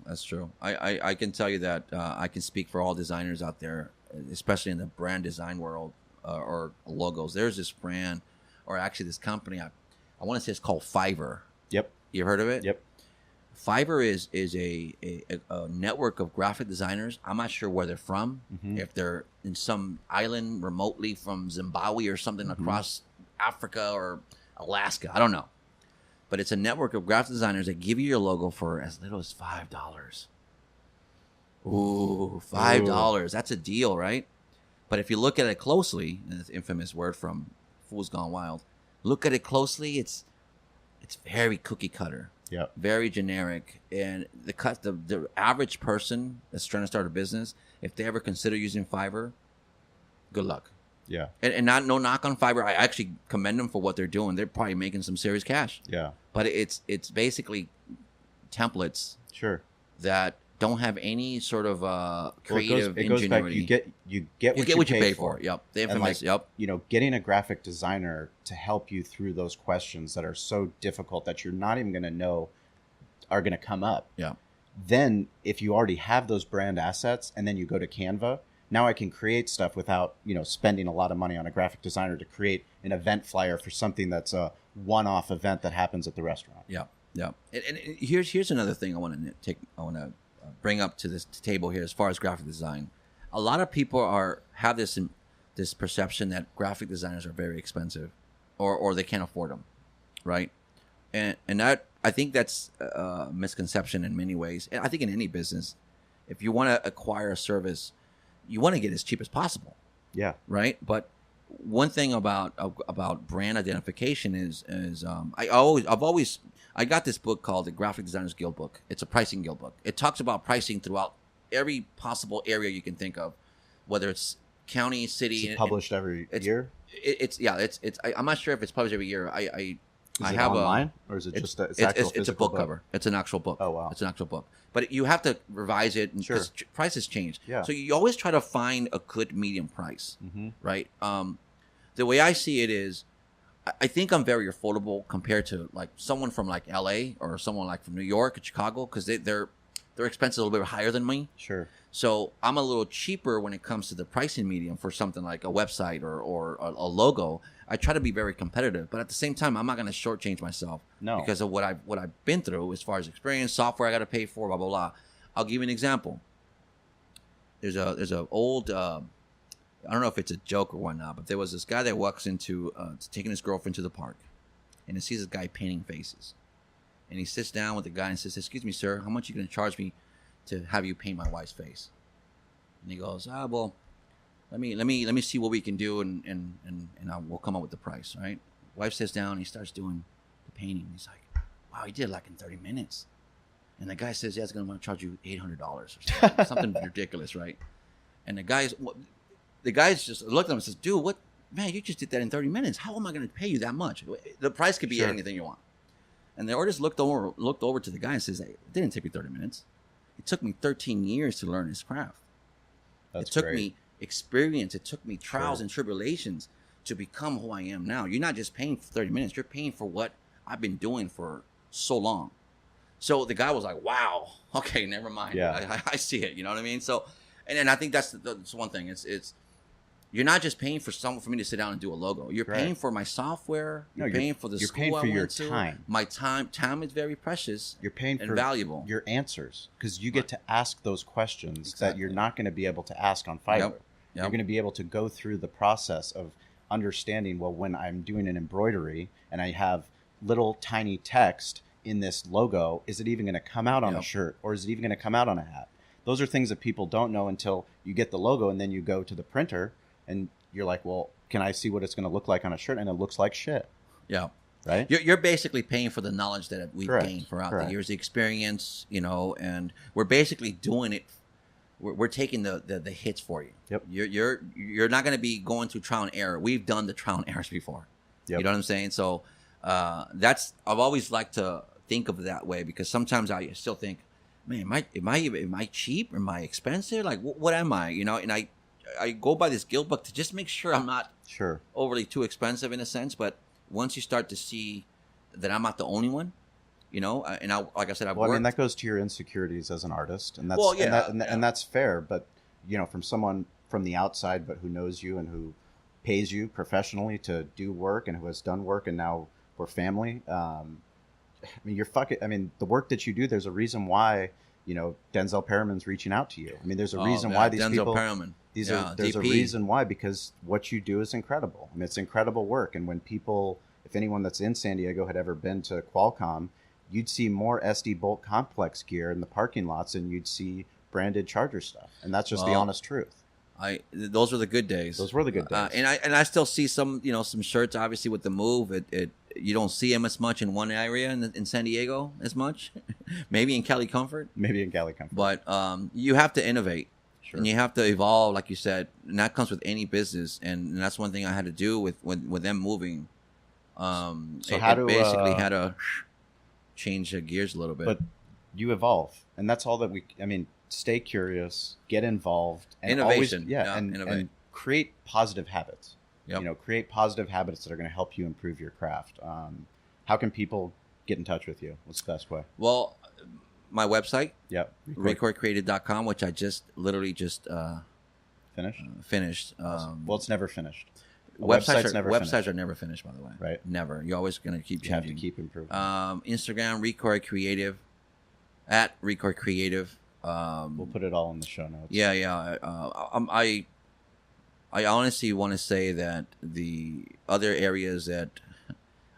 I can tell you that I can speak for all designers out there, especially in the brand design world or logos. There's this brand, or actually this company, I want to say it's called Fiverr. Yep. You heard of it? Yep. Fiverr is a network of graphic designers. I'm not sure where they're from. Mm-hmm. If they're in some island remotely from Zimbabwe or something across Africa or Alaska. I don't know. But it's a network of graphic designers that give you your logo for as little as $5. Ooh, $5. That's a deal, right? But if you look at it closely, and this infamous word from Fools Gone Wild, look at it closely, it's very cookie cutter. Yeah, very generic, and the average person that's trying to start a business, if they ever consider using Fiverr, good luck. Yeah, and no knock on Fiverr. I actually commend them for what they're doing. They're probably making some serious cash. Yeah, but it's basically templates. Sure. That don't have any sort of creative it goes ingenuity. Back, you get what you pay for. Yep, the infamous. Yep. Getting a graphic designer to help you through those questions that are so difficult that you're not even going to know are going to come up. Yeah. Then, if you already have those brand assets, and then you go to Canva, now I can create stuff without spending a lot of money on a graphic designer to create an event flyer for something that's a one-off event that happens at the restaurant. Yeah. Yeah. And here's another thing I want to bring up to this table here as far as graphic design. A lot of people have this perception that graphic designers are very expensive or they can't afford them, right? And that, I think that's a misconception in many ways. And I think in any business, if you want to acquire a service, you want to get as cheap as possible. Yeah. Right? But one thing about brand identification is I got this book called the Graphic Designers Guild Book. It's a pricing guild book. It talks about pricing throughout every possible area you can think of, whether it's county, city. It's published every year? I'm not sure if it's published every year. Is it online, or is it just it's a book cover? It's an actual book. Oh, wow. It's an actual book. But you have to revise it because prices change. Yeah. So you always try to find a good medium price, right? The way I see it is, I think I'm very affordable compared to like someone from like LA or someone like from New York or Chicago, because their expenses are a little bit higher than me. Sure. So I'm a little cheaper when it comes to the pricing medium for something like a website or a logo. I try to be very competitive, but at the same time, I'm not going to shortchange myself. No. Because of what I've been through as far as experience, software I got to pay for, blah blah blah. I'll give you an example. There's a old I don't know if it's a joke or whatnot, but there was this guy that walks into taking his girlfriend to the park, and he sees this guy painting faces, and he sits down with the guy and says, "Excuse me, sir, how much are you going to charge me to have you paint my wife's face. And he goes, well, let me see what we can do, and we'll come up with the price, right? Wife sits down, he starts doing the painting. He's like, wow, he did it like in 30 minutes. And the guy says, yeah, it's going to want to charge you $800 or something ridiculous, right? And the guys just looked at him and says, dude, what, man, you just did that in 30 minutes. How am I going to pay you that much? The price could be anything you want. And the artist looked over to the guy and says, hey, it didn't take me 30 minutes. It took me 13 years to learn this craft. It took me experience. It took me trials and tribulations to become who I am now. You're not just paying for 30 minutes. You're paying for what I've been doing for so long. So the guy was like, wow, okay, never mind. Yeah. I see it. You know what I mean? So, and I think that's one thing. It's you're not just paying for me to sit down and do a logo. You're paying for my software. You're paying for the school I went to. You're paying for your time. My time. Time is very precious. You're paying and for valuable. Your answers, because you get to ask those questions that you're not going to be able to ask on Fiverr. Yep. You're going to be able to go through the process of understanding, well, when I'm doing an embroidery and I have little tiny text in this logo, is it even going to come out on a shirt, or is it even going to come out on a hat? Those are things that people don't know until you get the logo, and then you go to the printer and you're like, well, can I see what it's going to look like on a shirt? And it looks like shit. Yeah. Right? You're basically paying for the knowledge that we've gained throughout the years, the experience, and we're basically doing it. We're taking the hits for you. Yep. You're not going to be going through trial and error. We've done the trial and errors before. Yep. You know what I'm saying? So I've always liked to think of it that way, because sometimes I still think, man, am I cheap? Am I expensive? Like, what am I? And I go by this guild book to just make sure I'm not overly too expensive in a sense. But once you start to see that I'm not the only one, and like I said, I mean, that goes to your insecurities as an artist, and that's and that's fair. But from someone from the outside, but who knows you and who pays you professionally to do work and who has done work, and now we're family. I mean, the work that you do, there's a reason why Denzel Perriman's reaching out to you. I mean, there's a reason why these people. Perriman. There's a reason why, because what you do is incredible. I mean, it's incredible work. And when people, if anyone that's in San Diego had ever been to Qualcomm, you'd see more SD Bolt Complex gear in the parking lots than you'd see branded Charger stuff. And that's just the honest truth. Those were the good days. Those were the good days. And I still see some shirts, obviously, with the move. You don't see them as much in one area in San Diego as much. Maybe in Cali Comfort. But you have to innovate. Sure. And you have to evolve, like you said, and that comes with any business. And that's one thing I had to do with them moving. Basically had to change the gears a little bit. But you evolve, and that's all that stay curious, get involved, and innovation. And create positive habits. Yep. Create positive habits that are going to help you improve your craft. How can people get in touch with you? What's the best way? Well, my website, RicoyCreative.com, which I literally just finished. Well, it's never finished. Websites are never finished, by the way. Right. Never. You're always going to keep changing. You have to keep improving. Instagram, Ricoy Creative, at Ricoy Creative. We'll put it all in the show notes. Yeah. I honestly want to say that the other areas that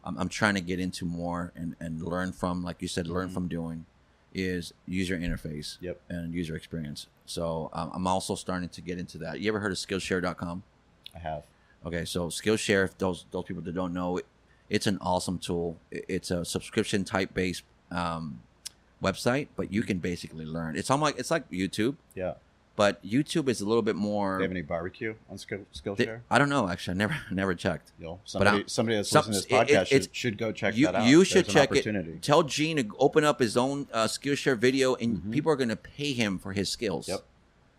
I'm trying to get into more and learn from, like you said, from doing, is user interface and user experience. So I'm also starting to get into that. You ever heard of Skillshare.com? I have. Okay, so Skillshare, if those people that don't know, it's an awesome tool. It's a subscription type based website, but you can basically learn. It's like YouTube. Yeah. But YouTube is a little bit more. Do they have any barbecue on Skillshare? I don't know. Actually, I never checked. Somebody that's listening to this podcast should go check that out. You should check it. Tell Gene to open up his own Skillshare video, and people are going to pay him for his skills. Yep.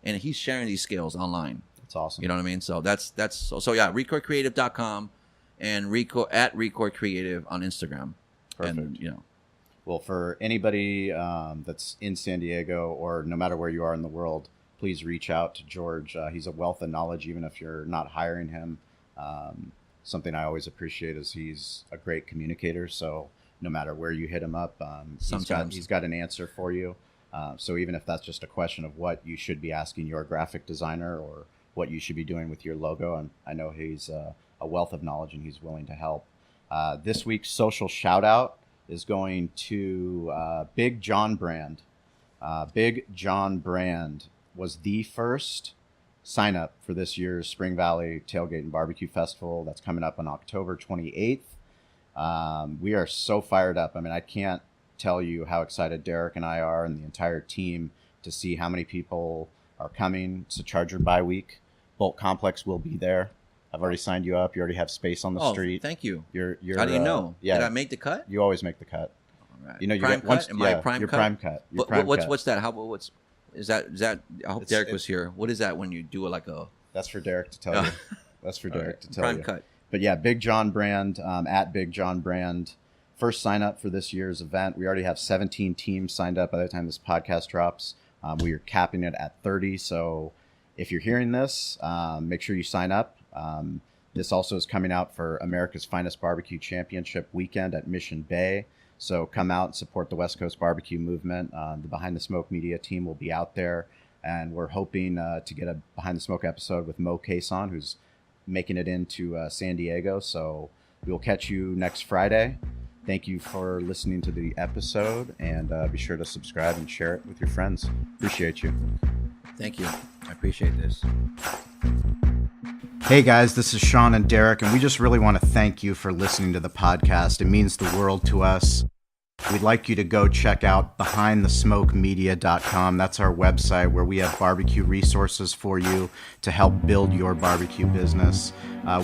And he's sharing these skills online. That's awesome. You know what I mean? So that's RicoyCreative.com and Ricoy Creative on Instagram. Perfect. And, well, for anybody that's in San Diego or no matter where you are in the world, please reach out to George. He's a wealth of knowledge, even if you're not hiring him. Something I always appreciate is he's a great communicator. So no matter where you hit him up, he's got an answer for you. So even if that's just a question of what you should be asking your graphic designer or what you should be doing with your logo, I know he's a wealth of knowledge and he's willing to help. This week's social shout out is going to Big John Brand. Big John Brand was the first sign up for this year's Spring Valley Tailgate and Barbecue Festival that's coming up on October 28th. We are so fired up. I mean, I can't tell you how excited Derek and I are and the entire team to see how many people are coming. It's a Charger bye week. Bolt Complex will be there. I've already signed you up. You already have space on the street. Thank you. You're How do you know? Yeah. Did I make the cut? You always make the cut. All right. You know, you prime get once. cut? Am I prime your cut? prime cut. Your prime cut. What's that? Is that? I hope Derek was here. What is that when you do like a? That's for Derek to tell you. That's for Derek to tell you. Prime cut. But yeah, Big John Brand at Big John Brand. First sign up for this year's event. We already have 17 teams signed up by the time this podcast drops. We are capping it at 30. So if you're hearing this, make sure you sign up. This also is coming out for America's Finest Barbecue Championship weekend at Mission Bay. So come out and support the West Coast barbecue movement. The Behind the Smoke media team will be out there. And we're hoping to get a Behind the Smoke episode with Mo Cason, who's making it into San Diego. So we'll catch you next Friday. Thank you for listening to the episode, and be sure to subscribe and share it with your friends. Appreciate you. Thank you. I appreciate this. Hey guys, this is Shawn and Derek, and we just really want to thank you for listening to the podcast. It means the world to us. We'd like you to go check out behindthesmokemedia.com. That's our website where we have barbecue resources for you to help build your barbecue business.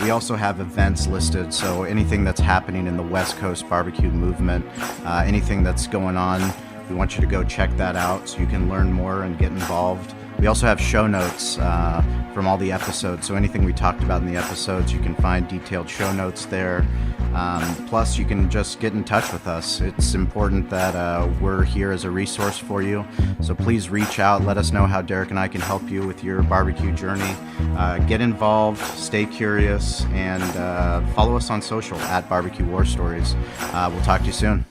We also have events listed, so anything that's happening in the West Coast barbecue movement, anything that's going on, we want you to go check that out so you can learn more and get involved. We also have show notes from all the episodes, so anything we talked about in the episodes, you can find detailed show notes there. Plus, you can just get in touch with us. It's important that we're here as a resource for you. So please reach out. Let us know how Derek and I can help you with your barbecue journey. Get involved, stay curious, and follow us on social at Barbecue War Stories. We'll talk to you soon.